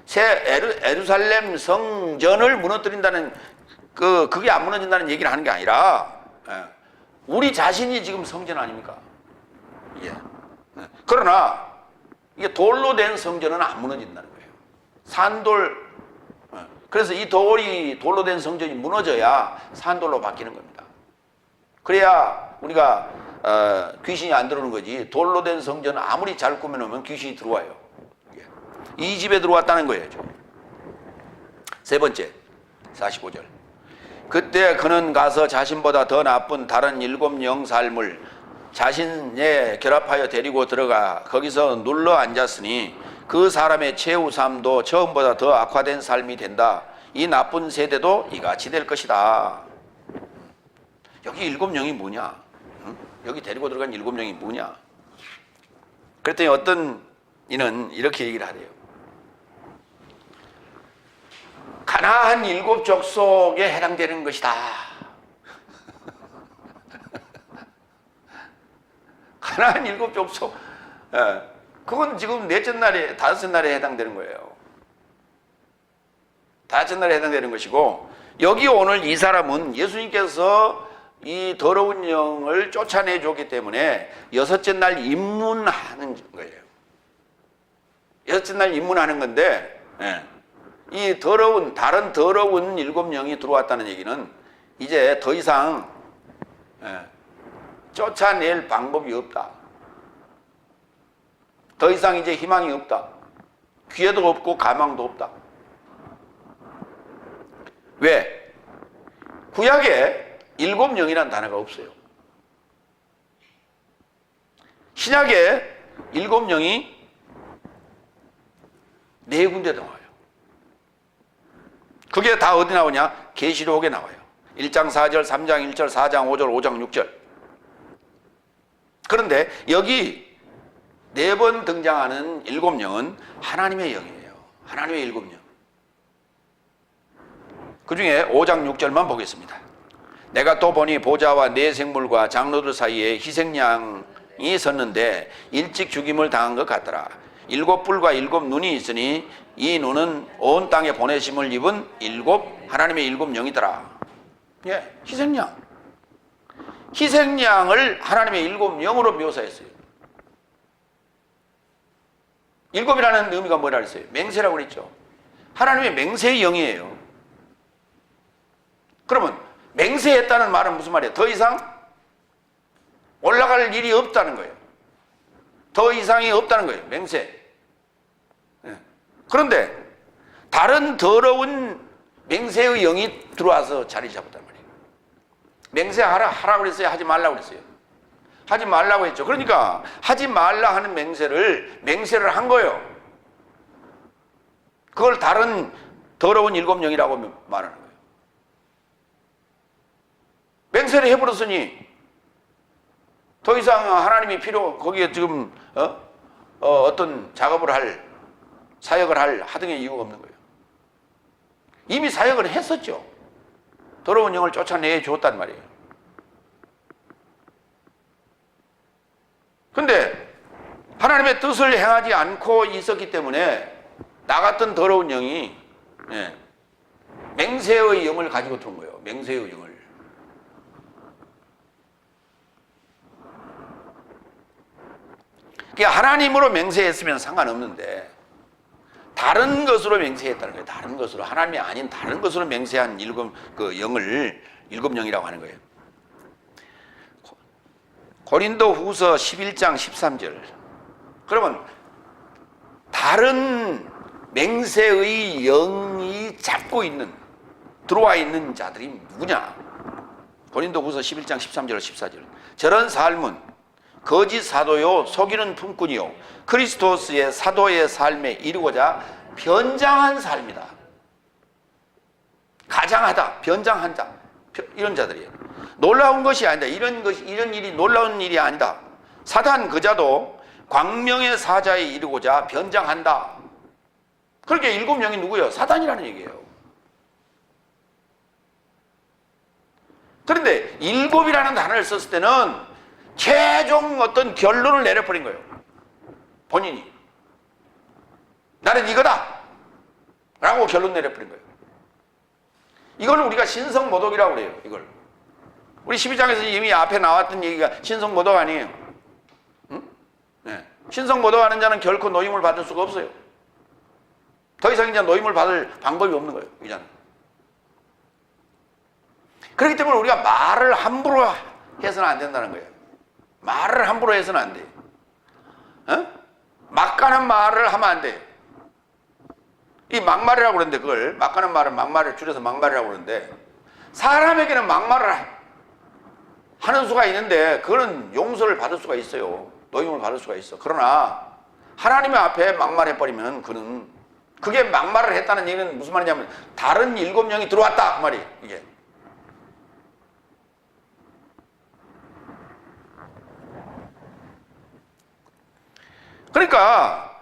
새 예루살렘 성전을 무너뜨린다는 그게 안 무너진다는 얘기를 하는 게 아니라 우리 자신이 지금 성전 아닙니까? 예. 그러나 이게 돌로 된 성전은 안 무너진다는 거예요. 산돌. 그래서 이 돌로 된 성전이 무너져야 산돌로 바뀌는 겁니다. 그래야 우리가 귀신이 안 들어오는 거지. 돌로 된 성전은 아무리 잘 꾸며놓으면 귀신이 들어와요. 이 집에 들어왔다는 거예요. 세 번째, 45절. 그때 그는 가서 자신보다 더 나쁜 다른 7 영살물 자신에 결합하여 데리고 들어가 거기서 눌러 앉았으니 그 사람의 최후 삶도 처음보다 더 악화된 삶이 된다. 이 나쁜 세대도 이같이 될 것이다. 여기 7 영이 뭐냐? 여기 데리고 들어간 7 영이 뭐냐? 그랬더니 어떤 이는 이렇게 얘기를 하래요. 가나안 7 족속에 해당되는 것이다. 가나안 7 족속, 그건 지금 넷째 날에, 5째 날에 해당되는 거예요. 5째 날에 해당되는 것이고, 여기 오늘 이 사람은 예수님께서 이 더러운 영을 쫓아내 줬기 때문에 6째 날 입문하는 거예요. 6째 날 입문하는 건데, 이 다른 더러운 7 영이 들어왔다는 얘기는 이제 더 이상 쫓아낼 방법이 없다. 더 이상 이제 희망이 없다. 기회도 없고 가망도 없다. 왜? 구약에 7 영이라는 단어가 없어요. 신약에 7 영이 4군데 나와요. 그게 다 어디 나오냐? 계시록에 나와요. 1장 4절, 3장 1절, 4장 5절, 5장 6절. 그런데 여기 4번 등장하는 7 영은 하나님의 영이에요. 하나님의 7 영. 그 중에 5장 6절만 보겠습니다. 내가 또 보니 보좌와 네 생물과 장로들 사이에 희생양이 섰는데 일찍 죽임을 당한 것 같더라. 7 뿔과 7 눈이 있으니 이 눈은 온 땅에 보내심을 입은 하나님의 7 영이더라. 예, 희생양. 희생양을 하나님의 7 영으로 묘사했어요. 7이라는 의미가 뭐라 그랬어요? 맹세라고 그랬죠. 하나님의 맹세의 영이에요. 그러면 맹세했다는 말은 무슨 말이에요? 더 이상 올라갈 일이 없다는 거예요. 더 이상이 없다는 거예요. 맹세. 그런데 다른 더러운 맹세의 영이 들어와서 자리 잡았단 말이에요. 맹세하라고 그랬어요? 하지 말라고 그랬어요? 하지 말라고 했죠. 그러니까 하지 말라 하는 맹세를 한 거예요. 그걸 다른 더러운 7 영이라고 말하는 거예요. 맹세를 해버렸으니 더 이상 하나님이 거기에 지금 어떤 작업을 사역을 할 하등의 이유가 없는 거예요. 이미 사역을 했었죠. 더러운 영을 쫓아내 줬단 말이에요. 근데 하나님의 뜻을 행하지 않고 있었기 때문에 나 같은 더러운 영이 맹세의 영을 가지고 들어온 거예요. 맹세의 영을. 그러니까 하나님으로 맹세했으면 상관없는데 다른 것으로 맹세했다는 거예요. 다른 것으로, 하나님이 아닌 다른 것으로 맹세한 영을 일곱 영이라고 하는 거예요. 고린도 후서 11장 13절. 그러면 다른 맹세의 영이 잡고 있는, 들어와 있는 자들이 누구냐? 고린도 후서 11장 13절 14절. 저런 삶은 거짓 사도요 속이는 품꾼이요 그리스도스의 사도의 삶에 이르고자 변장한 삶이다. 가장하다, 변장한 자, 이런 자들이에요. 놀라운 것이 아니다. 이런 일이 놀라운 일이 아니다. 사단 그자도 광명의 사자에 이르고자 변장한다. 그렇게 일곱 영이 누구예요? 사단이라는 얘기예요. 그런데 일곱이라는 단어를 썼을 때는 최종 어떤 결론을 내려버린 거예요. 본인이. 나는 이거다! 라고 결론 내려버린 거예요. 이걸 우리가 신성모독이라고 그래요. 이걸. 우리 12장에서 이미 앞에 나왔던 얘기가 신성모독 아니에요. 응? 네. 신성모독하는 자는 결코 노임을 받을 수가 없어요. 더 이상 이제 노임을 받을 방법이 없는 거예요. 이제는. 그렇기 때문에 우리가 말을 함부로 해서는 안 된다는 거예요. 말을 함부로 해서는 안 돼요. 막가는 말을 하면 안 돼요. 이 막말이라고 그러는데 그걸 막가는 말은 막말을 줄여서 막말이라고 그러는데 사람에게는 막말을 하는 수가 있는데 그거는 용서를 받을 수가 있어요. 노임을 받을 수가 있어. 그러나 하나님의 앞에 막말해버리면 그게 막말을 했다는 얘기는 무슨 말이냐면 다른 일곱 영이 들어왔다 그 말이에요. 이게. 그러니까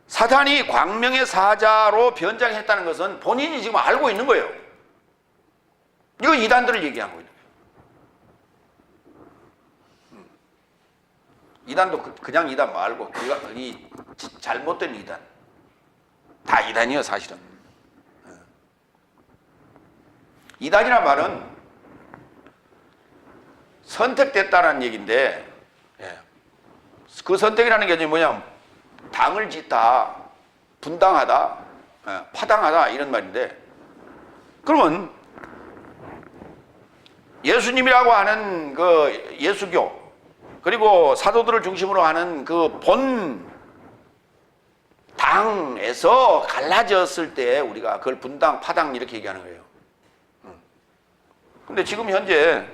사탄이 광명의 사자로 변장했다는 것은 본인이 지금 알고 있는 거예요. 이거 이단들을 얘기하고 있는 거예요. 이단도 그냥 이단 말고 이 잘못된 이단. 다 이단이에요 사실은. 이단이란 말은 선택됐다는 얘기인데 그 선택이라는 게 뭐냐, 당을 짓다, 분당하다, 파당하다 이런 말인데, 그러면 예수님이라고 하는 그 예수교 그리고 사도들을 중심으로 하는 그 본 당에서 갈라졌을 때 우리가 그걸 분당, 파당 이렇게 얘기하는 거예요. 근데 지금 현재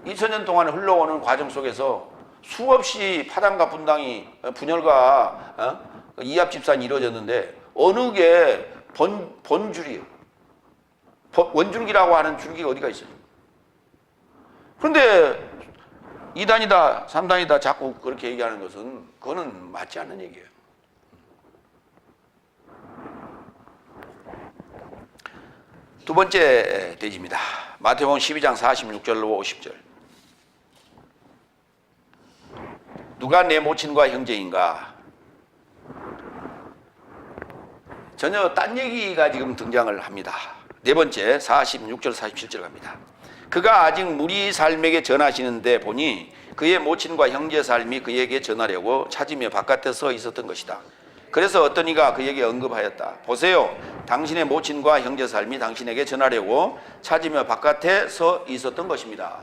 2000년 동안 흘러오는 과정 속에서 수없이 파당과 분당이 분열과 이합 집산이 이루어졌는데 어느 게 본줄이에요. 원줄기라고 하는 줄기가 어디가 있어요. 그런데 2단이다 3단이다 자꾸 그렇게 얘기하는 것은 그거는 맞지 않는 얘기예요. 두 번째 대지입니다. 마태복음 12장 46절로 50절. 누가 내 모친과 형제인가? 전혀 딴 얘기가 지금 등장을 합니다. 네 번째 46절 47절 갑니다. 그가 아직 무리 삶에게 전하시는데 보니 그의 모친과 형제 삶이 그에게 전하려고 찾으며 바깥에 서 있었던 것이다. 그래서 어떤 이가 그에게 언급하였다. 보세요, 당신의 모친과 형제 삶이 당신에게 전하려고 찾으며 바깥에 서 있었던 것입니다.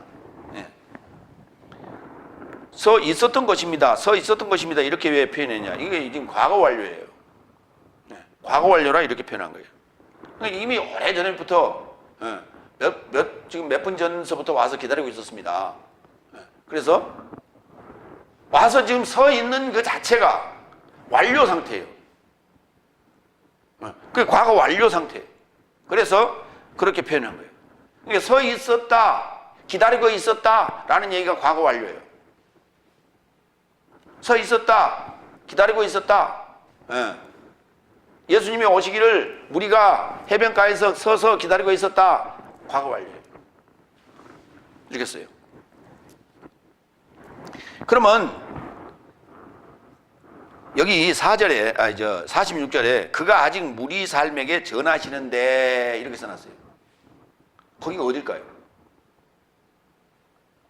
서 있었던 것입니다. 서 있었던 것입니다. 이렇게 왜 표현했냐? 이게 지금 과거 완료예요. 과거 완료라 이렇게 표현한 거예요. 그러니까 이미 오래전부터 지금 몇 분 전서부터 와서 기다리고 있었습니다. 그래서 와서 지금 서 있는 그 자체가 완료 상태예요. 그게 과거 완료 상태예요. 그래서 그렇게 표현한 거예요. 그러니까 서 있었다, 기다리고 있었다라는 얘기가 과거 완료예요. 서 있었다, 기다리고 있었다. 예수님이 오시기를 무리가 해변가에서 서서 기다리고 있었다. 과거 완료예요. 이렇게 써요. 그러면 여기 4절에, 46절에 그가 아직 무리 삶에게 전하시는데 이렇게 써놨어요. 거기가 어딜까요?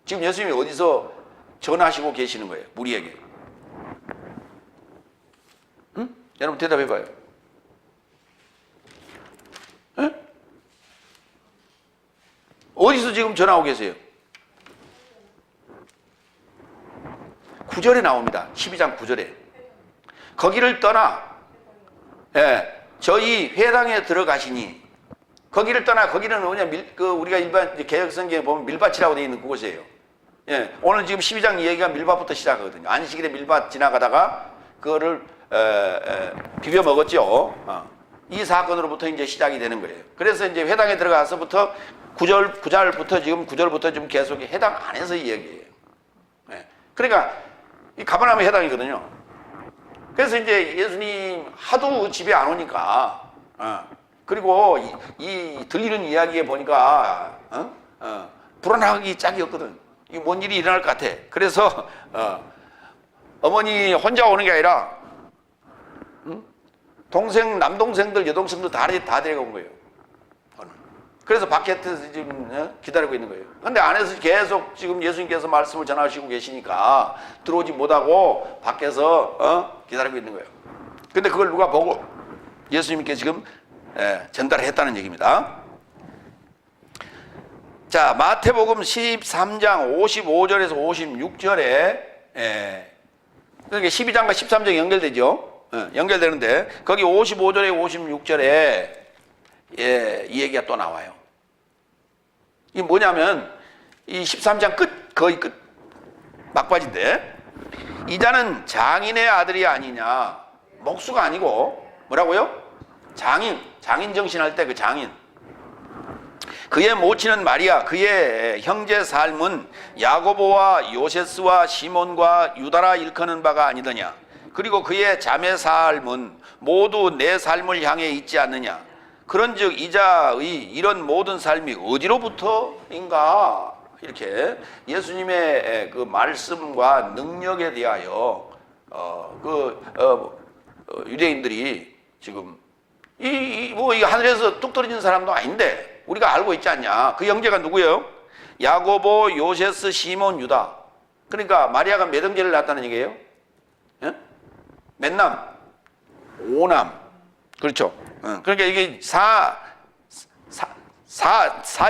지금 예수님이 어디서 전하시고 계시는 거예요? 무리에게. 응? 여러분 대답해봐요. 응? 어디서 지금 전하고 계세요? 9절에 나옵니다. 12장 9절에. 거기를 떠나, 저희 회당에 들어가시니, 거기를 떠나, 거기는 뭐냐, 우리가 일반 개혁성경에 보면 밀밭이라고 되어 있는 그곳이에요. 오늘 지금 12장 이야기가 밀밭부터 시작하거든요. 안식일에 밀밭 지나가다가 그거를 비벼 먹었죠. 이 사건으로부터 이제 시작이 되는 거예요. 그래서 이제 회당에 들어가서부터 9절부터 지금 9절부터 좀 계속 회당 안에서 이야기예요. 그러니까 이 가버나움 회당이거든요. 그래서 이제 예수님 하도 집에 안 오니까, 그리고 이 들리는 이야기에 보니까, 불안하기 짝이 없거든. 이게 뭔 일이 일어날 것 같아. 그래서, 어머니 혼자 오는 게 아니라, 남동생들, 여동생들 다 데려온 거예요. 그래서 밖에서 지금 기다리고 있는 거예요. 근데 안에서 계속 지금 예수님께서 말씀을 전하시고 계시니까 들어오지 못하고 밖에서 기다리고 있는 거예요. 근데 그걸 누가 보고 예수님께 지금 전달했다는 얘기입니다. 자, 마태복음 13장 55절에서 56절에 그러니까 12장과 13장이 연결되죠. 연결되는데 거기 55절에 56절에 이 얘기가 또 나와요. 이게 뭐냐면 이 13장 거의 끝 막바지인데 이자는 장인의 아들이 아니냐. 목수가 아니고 뭐라고요? 장인 정신할 때 그 장인. 그의 모친은 마리아, 그의 형제 삶은 야고보와 요세스와 시몬과 유다라 일컫는 바가 아니더냐. 그리고 그의 자매 삶은 모두 내 삶을 향해 있지 않느냐. 그런즉 이자의 이런 모든 삶이 어디로부터인가? 이렇게 예수님의 그 말씀과 능력에 대하여 유대인들이 지금 이 하늘에서 뚝 떨어진 사람도 아닌데 우리가 알고 있지 않냐? 그 형제가 누구예요? 야고보, 요세스, 시몬, 유다. 그러니까 마리아가 몇 형제를 낳았다는 얘기예요? 몇 남? 5남. 그렇죠. 그러니까 이게 사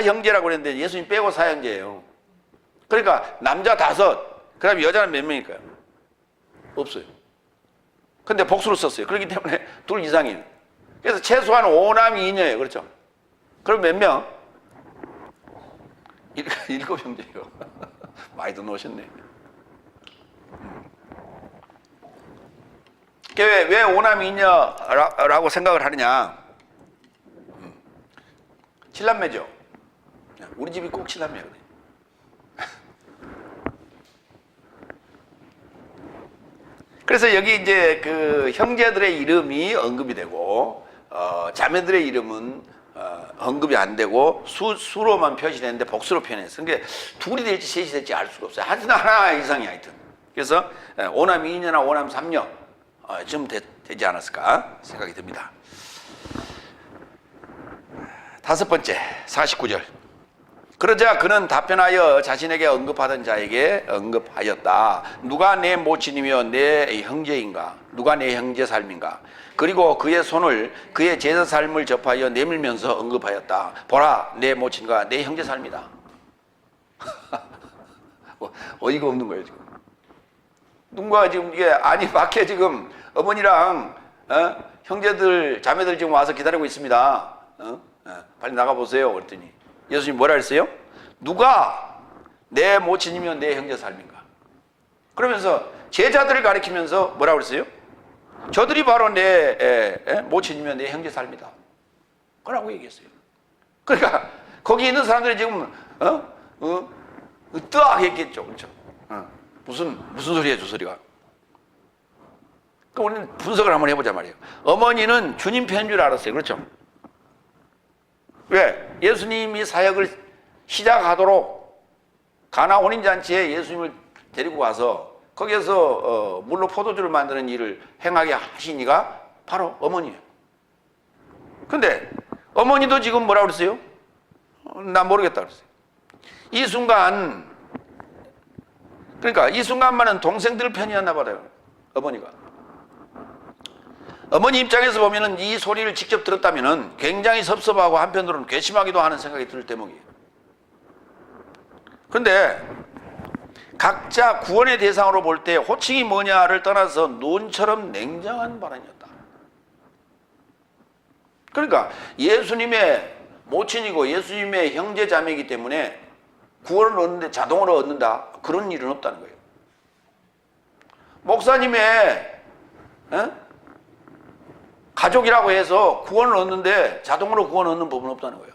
형제라고 그랬는데 예수님 빼고 4형제예요. 그러니까 남자 5, 그 다음에 여자는 몇 명일까요? 없어요. 근데 복수로 썼어요. 그렇기 때문에 2 이상이에요. 그래서 최소한 5남 2녀예요. 그렇죠? 그럼 몇 명? 7형제예요. 많이 더 넣으셨네. 왜 5남 2녀라고 생각을 하느냐? 7남매죠. 우리 집이 꼭 7남매거든요. 그래서 여기 이제 그 형제들의 이름이 언급이 되고, 자매들의 이름은 언급이 안 되고, 수로만 표시되는데 복수로 표현했어요. 그러니까 둘이 될지 셋이 될지 알 수가 없어요. 하여튼 하나 이상이 하여튼. 그래서 5남 2녀나 5남 3녀 좀 되지 않았을까 생각이 듭니다. 5번째, 49절. 그러자 그는 답변하여 자신에게 언급하던 자에게 언급하였다. 누가 내 모친이며 내 형제인가? 누가 내 형제 삶인가? 그리고 그의 손을 그의 제자 삶을 접하여 내밀면서 언급하였다. 보라, 내 모친과 내 형제 삶이다. 어이가 없는 거예요 지금. 누군가 지금 이게 밖에 지금 어머니랑 형제들 자매들 지금 와서 기다리고 있습니다. 빨리 나가 보세요. 그랬더니 예수님 뭐라 그랬어요? 누가 내 모친이면 내 형제 삶인가? 그러면서 제자들을 가리키면서 뭐라고 그랬어요? 저들이 바로 내 모친이면 내 형제 삶이다. 그러라고 얘기했어요. 그러니까 거기 있는 사람들이 지금 뜨악했겠죠, 그렇죠? 무슨 소리예요, 저 소리가? 그러니까 우리는 분석을 한번 해보자 말이에요. 어머니는 주님 편인 줄 알았어요, 그렇죠? 왜? 예수님이 사역을 시작하도록 가나 혼인잔치에 예수님을 데리고 가서 거기에서 물로 포도주를 만드는 일을 행하게 하신 이가 바로 어머니예요. 근데 어머니도 지금 뭐라고 그랬어요? 나 모르겠다 그랬어요. 이 순간, 그러니까 이 순간만은 동생들 편이었나 봐요. 어머니가. 어머니 입장에서 보면은 이 소리를 직접 들었다면은 굉장히 섭섭하고 한편으로는 괘씸하기도 하는 생각이 들 대목이에요. 그런데 각자 구원의 대상으로 볼 때 호칭이 뭐냐를 떠나서 논처럼 냉정한 발언이었다. 그러니까 예수님의 모친이고 예수님의 형제 자매이기 때문에 구원을 얻는데 자동으로 얻는다, 그런 일은 없다는 거예요. 목사님의 가족이라고 해서 구원을 얻는데 자동으로 구원을 얻는 법은 없다는 거예요.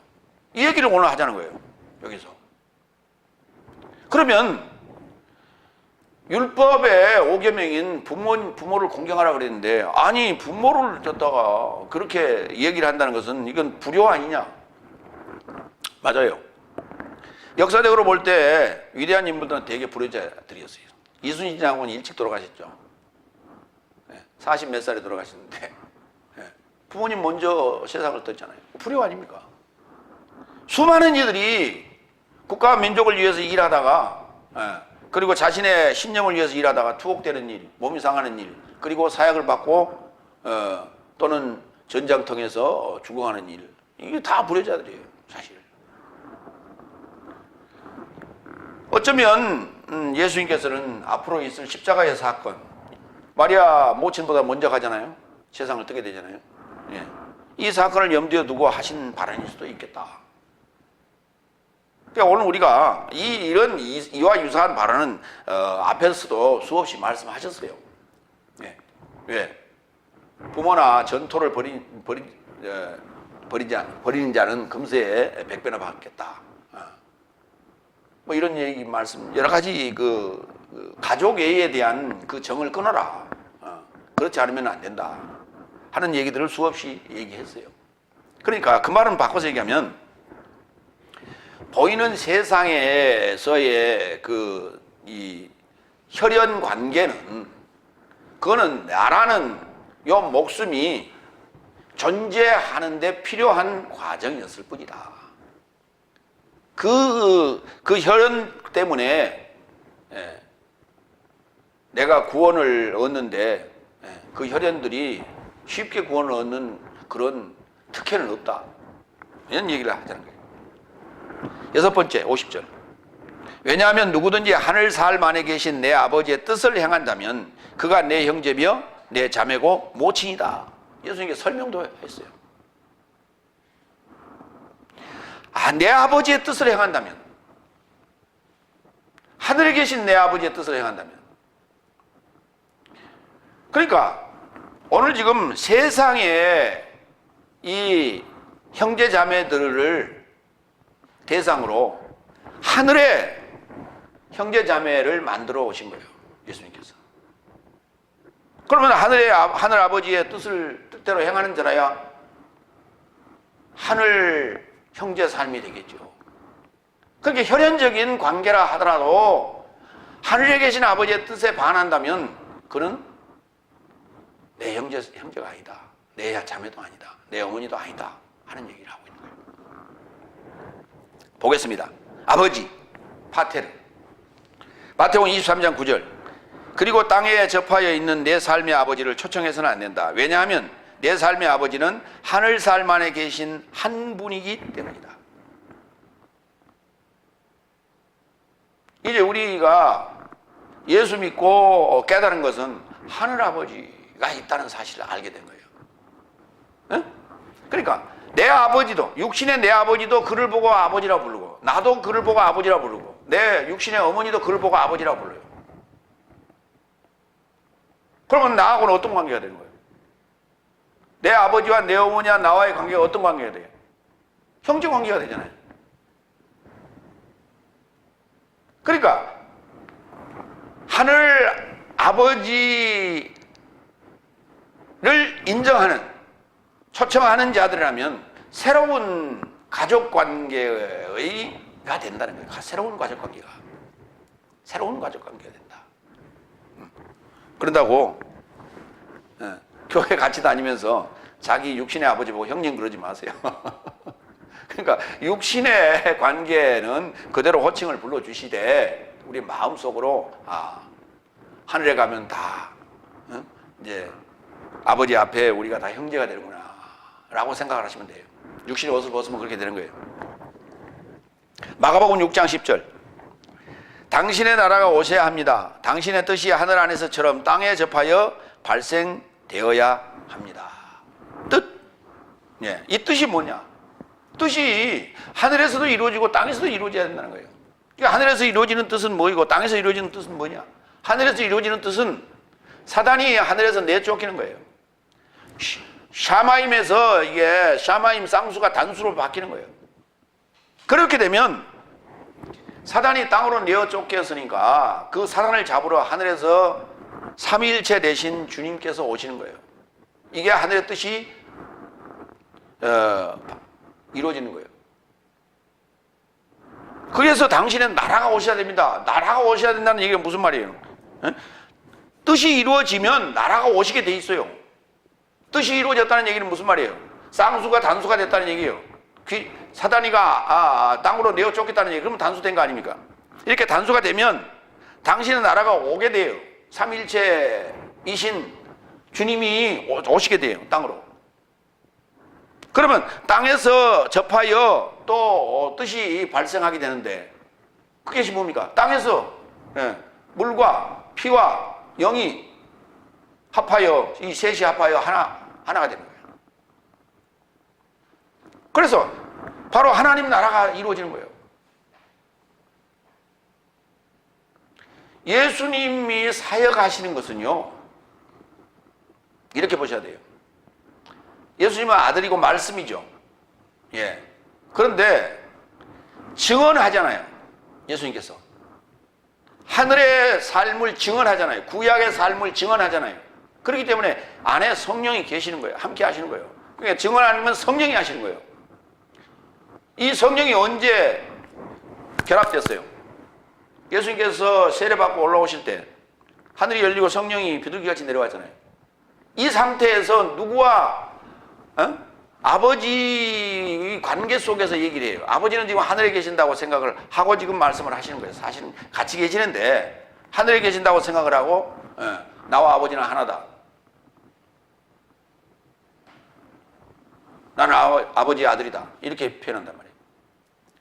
이 얘기를 오늘 하자는 거예요, 여기서. 그러면 율법의 5계명인 부모를 공경하라 그랬는데, 아니 부모를 갖다가 그렇게 얘기를 한다는 것은 이건 불효 아니냐? 맞아요. 역사적으로 볼 때 위대한 인물들은 대개 불효자들이었어요. 이순신 장군이 일찍 돌아가셨죠. 40 몇 살에 돌아가셨는데 부모님 먼저 세상을 떴잖아요. 불효 아닙니까? 수많은 이들이 국가와 민족을 위해서 일하다가, 그리고 자신의 신념을 위해서 일하다가 투옥되는 일, 몸이 상하는 일, 그리고 사약을 받고 또는 전장터에서 죽어가는 일, 이게 다 불효자들이에요, 사실. 어쩌면 예수님께서는 앞으로 있을 십자가의 사건, 마리아 모친보다 먼저 가잖아요. 세상을 뜨게 되잖아요. 예. 이 사건을 염두에 두고 하신 발언일 수도 있겠다. 그러니까 오늘 우리가 이와 유사한 발언은 앞에서도 수없이 말씀하셨어요. 예. 왜? 부모나 전토를 버리는 자는 금세에 100배나 받겠다. 뭐 이런 얘기 말씀, 여러 가지 가족애에 대한 그 정을 끊어라. 그렇지 않으면 안 된다 하는 얘기들을 수없이 얘기했어요. 그러니까 그 말은 바꿔서 얘기하면, 보이는 세상에서의 이 혈연 관계는, 그거는 나라는 요 목숨이 존재하는데 필요한 과정이었을 뿐이다. 그 혈연 때문에 내가 구원을 얻는데 그 혈연들이 쉽게 구원을 얻는 그런 특혜는 없다, 이런 얘기를 하자는 거예요. 여섯 번째, 50절. 왜냐하면 누구든지 하늘 사흘 안에 계신 내 아버지의 뜻을 행한다면 그가 내 형제며 내 자매고 모친이다. 예수님께 설명도 했어요. 내 아버지의 뜻을 행한다면, 하늘에 계신 내 아버지의 뜻을 행한다면. 그러니까 오늘 지금 세상에 이 형제 자매들을 대상으로 하늘의 형제 자매를 만들어 오신 거예요, 예수님께서. 그러면 하늘 아버지의 뜻대로 행하는 자라야 하늘 형제 삶이 되겠죠. 그렇게 혈연적인 관계라 하더라도 하늘에 계신 아버지의 뜻에 반한다면 그는 내 형제가 아니다, 내 자매도 아니다, 내 어머니도 아니다 하는 얘기를 하고 있는 거예요. 보겠습니다. 아버지, 파테르. 마태복음 23장 9절. 그리고 땅에 접하여 있는 내 삶의 아버지를 초청해서는 안 된다. 왜냐하면 내 삶의 아버지는 하늘 살 안에 계신 한 분이기 때문이다. 이제 우리가 예수 믿고 깨달은 것은 하늘 아버지가 있다는 사실을 알게 된 거예요. 네? 그러니까 내 아버지도, 육신의 내 아버지도 그를 보고 아버지라 부르고, 나도 그를 보고 아버지라 부르고, 내 육신의 어머니도 그를 보고 아버지라 불러요. 그러면 나하고는 어떤 관계가 되는 거예요? 내 아버지와 내 어머니와 나와의 관계가 어떤 관계가 돼요? 형제 관계가 되잖아요. 그러니까 하늘 아버지를 인정하는, 초청하는 자들이라면 새로운 가족 관계가 된다는 거예요. 새로운 가족 관계가 된다. 그런다고 교회 같이 다니면서 자기 육신의 아버지 보고 형님 그러지 마세요. 그러니까 육신의 관계는 그대로 호칭을 불러주시되 우리 마음속으로 하늘에 가면 다 이제 아버지 앞에 우리가 다 형제가 되는구나 라고 생각을 하시면 돼요. 육신의 옷을 벗으면 그렇게 되는 거예요. 마가복음 6장 10절 당신의 나라가 오셔야 합니다. 당신의 뜻이 하늘 안에서처럼 땅에 접하여 발생되어야 합니다. 뜻? 예, 이 뜻이 뭐냐? 뜻이 하늘에서도 이루어지고 땅에서도 이루어져야 된다는 거예요. 그러니까 하늘에서 이루어지는 뜻은 뭐이고 땅에서 이루어지는 뜻은 뭐냐? 하늘에서 이루어지는 뜻은 사단이 하늘에서 내쫓기는 거예요. 샤마임에서 이게 샤마임 쌍수가 단수로 바뀌는 거예요. 그렇게 되면 사단이 땅으로 내어 쫓겼으니까 그 사단을 잡으러 하늘에서 삼위일체 되신 주님께서 오시는 거예요. 이게 하늘의 뜻이 이루어지는 거예요. 그래서 당신은 나라가 오셔야 됩니다. 나라가 오셔야 된다는 얘기가 무슨 말이에요? 뜻이 이루어지면 나라가 오시게 돼 있어요. 뜻이 이루어졌다는 얘기는 무슨 말이에요? 쌍수가 단수가 됐다는 얘기예요. 사단이가 땅으로 내어 쫓겼다는 얘기. 그러면 단수된 거 아닙니까? 이렇게 단수가 되면 당신의 나라가 오게 돼요. 삼일체이신 주님이 오시게 돼요. 땅으로. 그러면 땅에서 접하여 또 뜻이 발생하게 되는데 그게 뭡니까? 땅에서 물과 피와 영이 합하여 이 셋이 합하여 하나가 되는 거예요. 그래서 바로 하나님 나라가 이루어지는 거예요. 예수님이 사역하시는 것은요, 이렇게 보셔야 돼요. 예수님은 아들이고 말씀이죠. 예. 그런데 증언하잖아요. 예수님께서. 하늘의 삶을 증언하잖아요. 구약의 삶을 증언하잖아요. 그렇기 때문에 안에 성령이 계시는 거예요. 함께 하시는 거예요. 그러니까 증언 아니면 성령이 하시는 거예요. 이 성령이 언제 결합됐어요? 예수님께서 세례받고 올라오실 때 하늘이 열리고 성령이 비둘기같이 내려왔잖아요. 이 상태에서 누구와 아버지의 관계 속에서 얘기를 해요. 아버지는 지금 하늘에 계신다고 생각을 하고 지금 말씀을 하시는 거예요. 사실은 같이 계시는데 하늘에 계신다고 생각을 하고 나와 아버지는 하나다. 나는 아버지의 아들이다. 이렇게 표현한단 말이에요.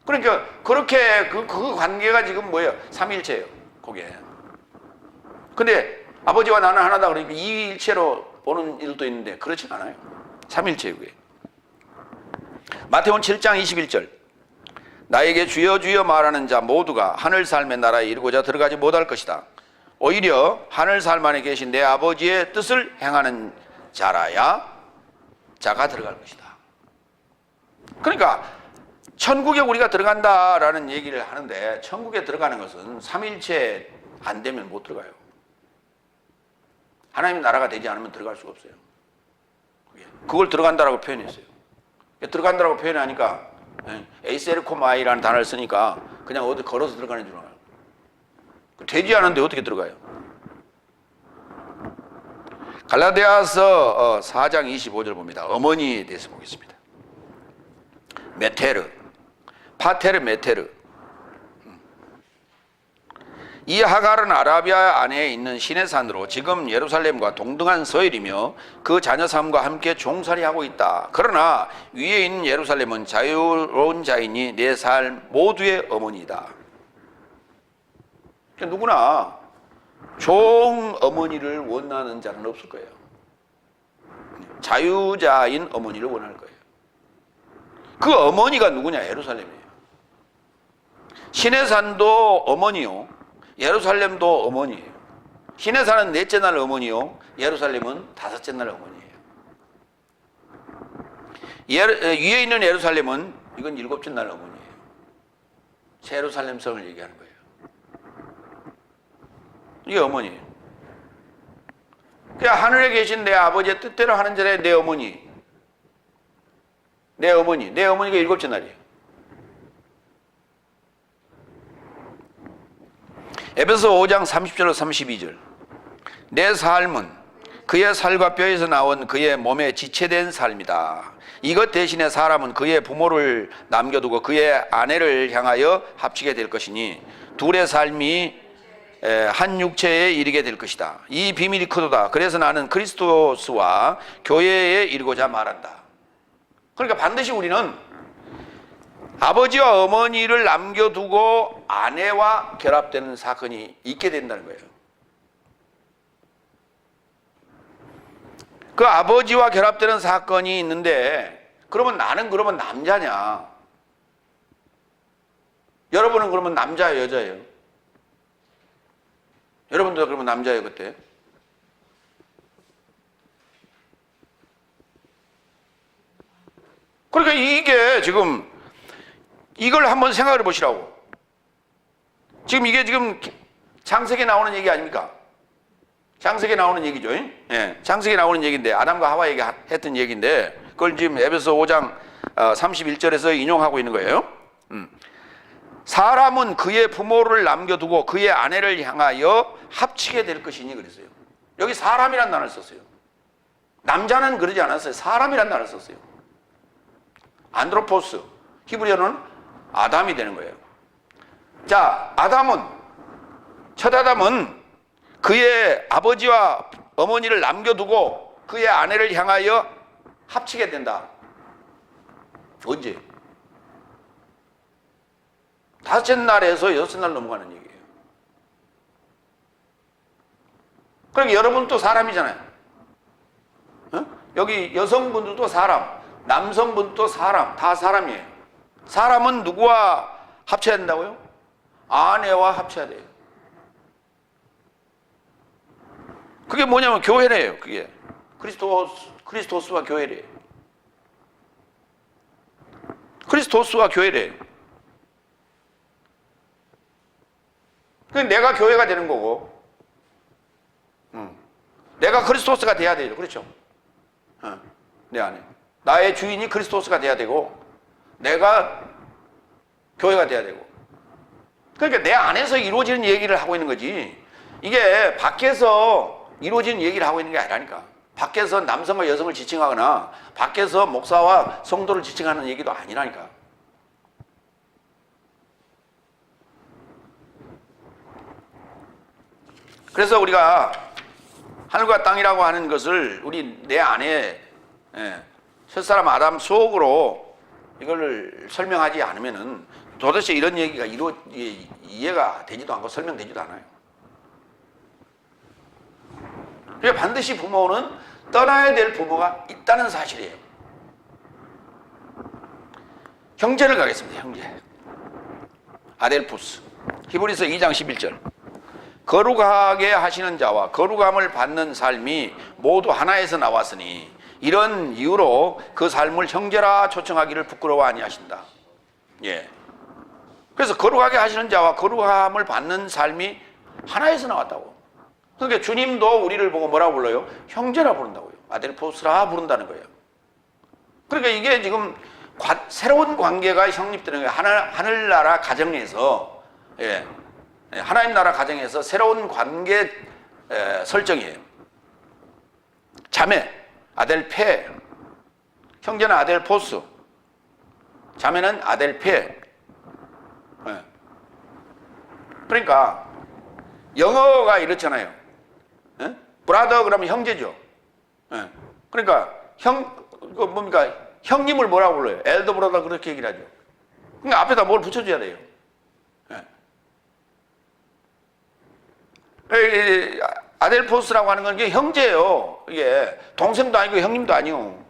그러니까 그렇게 그 관계가 지금 뭐예요? 삼일체예요. 그게. 근데 아버지와 나는 하나다 그러니까 이일체로 보는 일도 있는데 그렇지 않아요. 삼일체예요. 그게. 마태복음 7장 21절 나에게 주여 주여 말하는 자 모두가 하늘 삶의 나라에 이르고자 들어가지 못할 것이다. 오히려 하늘 삶 안에 계신 내 아버지의 뜻을 행하는 자라야 자가 들어갈 것이다. 그러니까 천국에 우리가 들어간다라는 얘기를 하는데 천국에 들어가는 것은 삼일체 안 되면 못 들어가요. 하나님의 나라가 되지 않으면 들어갈 수가 없어요. 그걸 들어간다라고 표현했어요. 들어간다라고 표현하니까 에이세르코마이라는 단어를 쓰니까 그냥 어디 걸어서 들어가는 줄 알아요. 되지 않은데 어떻게 들어가요? 갈라디아서 4장 25절 봅니다. 어머니에 대해서 보겠습니다. 메테르, 파테르 메테르. 이 하갈은 아라비아 안에 있는 시내산으로 지금 예루살렘과 동등한 서열이며 그 자녀 삶과 함께 종살이하고 있다. 그러나 위에 있는 예루살렘은 자유로운 자이니 내 삶 모두의 어머니이다. 누구나 좋은 어머니를 원하는 자는 없을 거예요. 자유자인 어머니를 원할 거예요. 그 어머니가 누구냐? 예루살렘이에요. 시내산도 어머니요, 예루살렘도 어머니예요. 시내산은 넷째 날 어머니요, 예루살렘은 다섯째 날 어머니예요. 위에 있는 예루살렘은 이건 일곱째 날 어머니예요. 새 예루살렘 성을 얘기하는 거예요. 이게 어머니예요. 그러니까 하늘에 계신 내 아버지의 뜻대로 하는 자의 내 어머니, 내 어머니가 일곱째 날이에요. 에베소 5장 30절로 32절 내 삶은 그의 살과 뼈에서 나온 그의 몸에 지체된 삶이다. 이것 대신에 사람은 그의 부모를 남겨두고 그의 아내를 향하여 합치게 될 것이니 둘의 삶이 한 육체에 이르게 될 것이다. 이 비밀이 크도다. 그래서 나는 그리스도스와 교회에 이르고자 말한다. 그러니까 반드시 우리는 아버지와 어머니를 남겨두고 아내와 결합되는 사건이 있게 된다는 거예요. 그 아버지와 결합되는 사건이 있는데 그러면 나는 그러면 남자냐? 여러분은 그러면 남자예요, 여자예요? 여러분도 그러면 남자예요, 그때? 그러니까 이게 지금 이걸 한번 생각해 보시라고. 지금 이게 지금 창세기에 나오는 얘기 아닙니까? 창세기에 나오는 얘기죠. 예, 창세기에 나오는 얘기인데 아담과 하와에게 했던 얘기인데 그걸 지금 에베소 5장 31절에서 인용하고 있는 거예요. 사람은 그의 부모를 남겨두고 그의 아내를 향하여 합치게 될 것이니 그랬어요. 여기 사람이란 단어를 썼어요. 남자는 그러지 않았어요. 사람이란 단어를 썼어요. 안드로포스, 히브리어는 아담이 되는 거예요. 자, 첫 아담은 그의 아버지와 어머니를 남겨두고 그의 아내를 향하여 합치게 된다. 언제? 다섯째 날에서 여섯째 날 넘어가는 얘기예요. 그러니까 여러분도 사람이잖아요. 어? 여기 여성분들도 사람, 남성분도 사람, 다 사람이에요. 사람은 누구와 합쳐야 된다고요? 아내와 합쳐야 돼요. 그게 뭐냐면 교회래요. 그게 그리스도스와 교회래요. 그리스도스와 교회래요. 내가 교회가 되는 거고, 내가 그리스도스가 돼야 되죠. 그렇죠? 내 안에 나의 주인이 그리스도스가 돼야 되고, 내가 교회가 돼야 되고. 그러니까 내 안에서 이루어지는 얘기를 하고 있는 거지. 이게 밖에서 이루어지는 얘기를 하고 있는 게 아니라니까. 밖에서 남성과 여성을 지칭하거나 밖에서 목사와 성도를 지칭하는 얘기도 아니라니까. 그래서 우리가 하늘과 땅이라고 하는 것을 우리 내 안에 첫사람 아담 속으로 이걸 설명하지 않으면은 도대체 이런 얘기가 이해가 되지도 않고 설명되지도 않아요. 그러니까 반드시 부모는 떠나야 될 부모가 있다는 사실이에요. 형제를 가겠습니다. 형제. 아델푸스. 히브리서 2장 11절. 거룩하게 하시는 자와 거룩함을 받는 삶이 모두 하나에서 나왔으니 이런 이유로 그 삶을 형제라 초청하기를 부끄러워 아니하신다. 예. 그래서 거룩하게 하시는 자와 거룩함을 받는 삶이 하나에서 나왔다고. 그러니까 주님도 우리를 보고 뭐라고 불러요? 형제라 부른다고요. 아델포스라 부른다는 거예요. 그러니까 이게 지금 새로운 관계가 성립되는 거예요. 하늘나라 가정에서, 예, 하나님 나라 가정에서 새로운 관계 설정이에요. 자매, 아델페, 형제는 아델포스, 자매는 아델페. 예. 그러니까 영어가 이렇잖아요. 예? 브라더 그러면 형제죠. 예. 그러니까 뭡니까? 형님을 뭐라고 불러요? 엘더 브라더 그렇게 얘기를 하죠. 그러니까 앞에다 뭘 붙여줘야 돼요. 예. 아델포스라고 하는 건 이게 형제예요. 이게 동생도 아니고 형님도 아니요.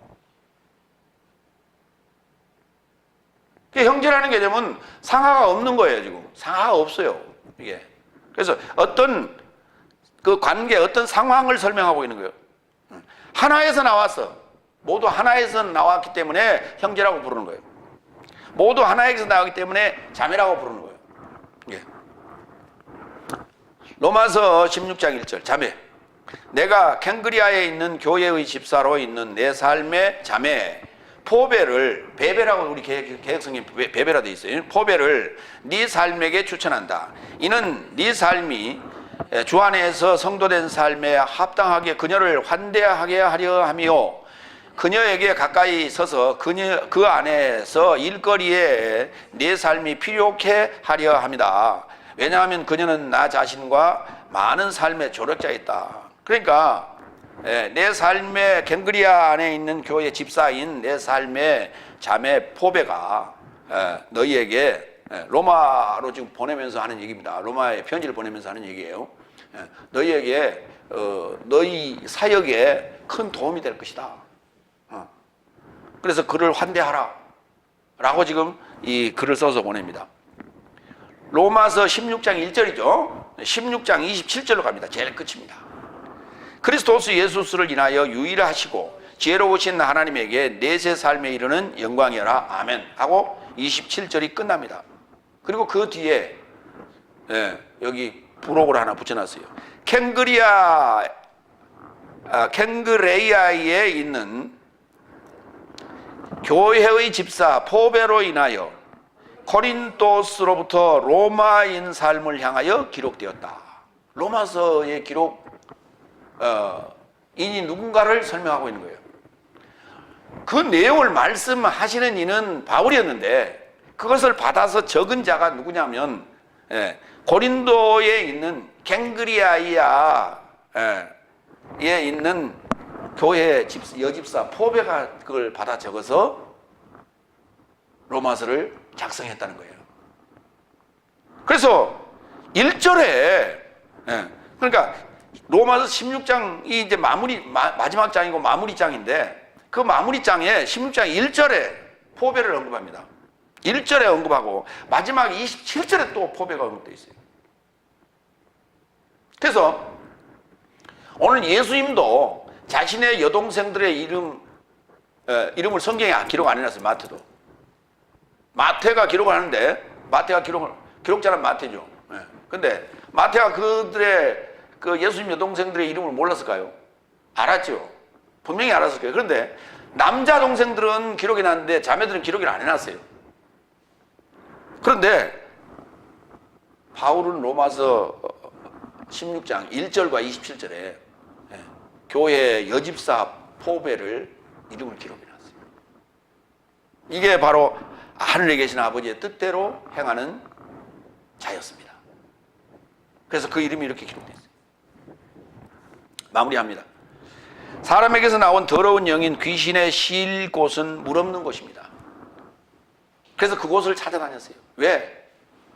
형제라는 개념은 상하가 없는 거예요. 지금 상하가 없어요. 이게 그래서 어떤 그 관계, 어떤 상황을 설명하고 있는 거예요. 하나에서 나왔어. 모두 하나에서 나왔기 때문에 형제라고 부르는 거예요. 모두 하나에서 나왔기 때문에 자매라고 부르는 거예요. 예. 로마서 16장 1절 자매. 내가 캥그리아에 있는 교회의 집사로 있는 내 삶의 자매 포베를, 베베라고 우리 개혁성경 베베라 돼 있어요. 포베를 네 삶에게 추천한다. 이는 네 삶이 주 안에서 성도된 삶에 합당하게 그녀를 환대하게 하려 하며 그녀에게 가까이 서서 그 안에서 일거리에 내 삶이 필요케 하려 합니다. 왜냐하면 그녀는 나 자신과 많은 삶의 조력자였다. 그러니까 내 삶의 갱그리아 안에 있는 교회 집사인 내 삶의 자매 포베가 너희에게 로마로 지금 보내면서 하는 얘기입니다. 로마에 편지를 보내면서 하는 얘기예요. 너희에게 너희 사역에 큰 도움이 될 것이다. 그래서 그를 환대하라 라고 지금 이 글을 써서 보냅니다. 로마서 16장 1절이죠. 16장 27절로 갑니다. 제일 끝입니다. 그리스도스 예수를 인하여 유일하시고 지혜로우신 하나님에게 내세 삶에 이르는 영광이여라. 아멘 하고 27절이 끝납니다. 그리고 그 뒤에 여기 부록을 하나 붙여놨어요. 캥그레이아에 있는 교회의 집사 포베로 인하여 코린토스로부터 로마인 삶을 향하여 기록되었다. 로마서의 기록 인이 누군가를 설명하고 있는 거예요. 그 내용을 말씀하시는 이는 바울이었는데 그것을 받아서 적은 자가 누구냐면 고린도에 있는 갱그리아에 있는 교회 여집사 포베가 그걸 받아 적어서 로마서를 작성했다는 거예요. 그래서 1절에 그러니까 로마서 16장이 이제 마지막 장이고 마무리 장인데 그 마무리 장에 16장 1절에 포베를 언급합니다. 1절에 언급하고 마지막 27절에 또 포베가 언급되어 있어요. 그래서 오늘 예수님도 자신의 여동생들의 이름을 성경에 기록 안 해놨어요. 마태도. 마태가 기록을 하는데 마태가 기록자는 마태죠. 근데 마태가 그들의 그 예수님 여동생들의 이름을 몰랐을까요? 알았죠. 분명히 알았을 거예요. 그런데 남자 동생들은 기록이 났는데 자매들은 기록을 안 해놨어요. 그런데 바울은 로마서 16장 1절과 27절에 교회 여집사 포베를 이름을 기록해놨어요. 이게 바로 하늘에 계신 아버지의 뜻대로 행하는 자였습니다. 그래서 그 이름이 이렇게 기록되어 있어요. 마무리합니다. 사람에게서 나온 더러운 영인 귀신의 쉴 곳은 물 없는 곳입니다. 그래서 그곳을 찾아다녔어요. 왜?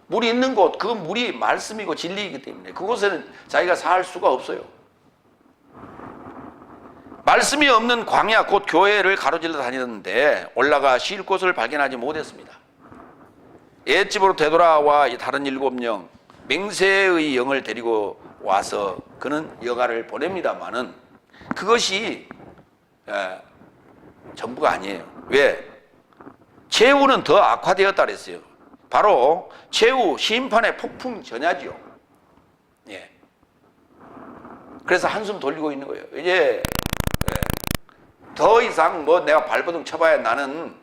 물이 있는 곳, 그 물이 말씀이고 진리이기 때문에 그곳에는 자기가 살 수가 없어요. 말씀이 없는 광야 곧 교회를 가로질러 다녔는데 올라가 쉴 곳을 발견하지 못했습니다. 옛집으로 되돌아와 다른 7명 맹세의 영을 데리고 와서 그는 여가를 보냅니다마는 그것이 전부가 아니에요. 왜? 최후는 더 악화되었다 그랬어요. 바로 최후 심판의 폭풍 전야지요. 예. 그래서 한숨 돌리고 있는 거예요. 이제 더 이상 뭐 내가 발버둥 쳐봐야 나는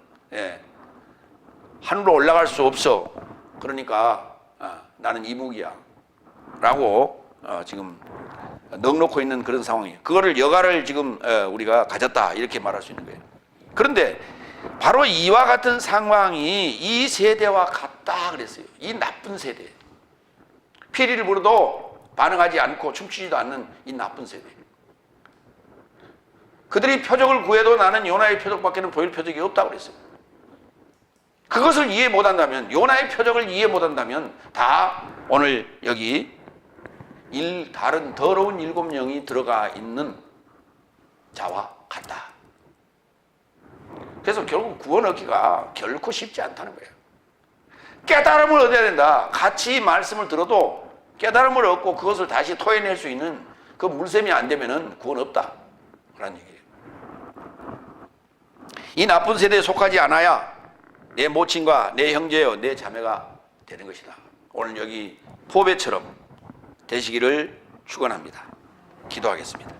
하늘로 올라갈 수 없어. 그러니까 나는 이북이야 라고 지금 넉놓고 있는 그런 상황이에요. 그거를 여가를 지금 우리가 가졌다 이렇게 말할 수 있는 거예요. 그런데 바로 이와 같은 상황이 이 세대와 같다 그랬어요. 이 나쁜 세대. 피리를 불어도 반응하지 않고 춤추지도 않는 이 나쁜 세대. 그들이 표적을 구해도 나는 요나의 표적밖에는 보일 표적이 없다고 그랬어요. 그것을 이해 못한다면, 요나의 표적을 이해 못한다면 다 오늘 여기 다른 더러운 7명이 들어가 있는 자와 같다. 그래서 결국 구원 얻기가 결코 쉽지 않다는 거예요. 깨달음을 얻어야 된다. 같이 말씀을 들어도 깨달음을 얻고 그것을 다시 토해낼 수 있는 그 물셈이 안 되면은 구원 없다. 그런 얘기예요. 이 나쁜 세대에 속하지 않아야 내 모친과 내 형제여 내 자매가 되는 것이다. 오늘 여기 포베처럼 되시기를 축원합니다. 기도하겠습니다.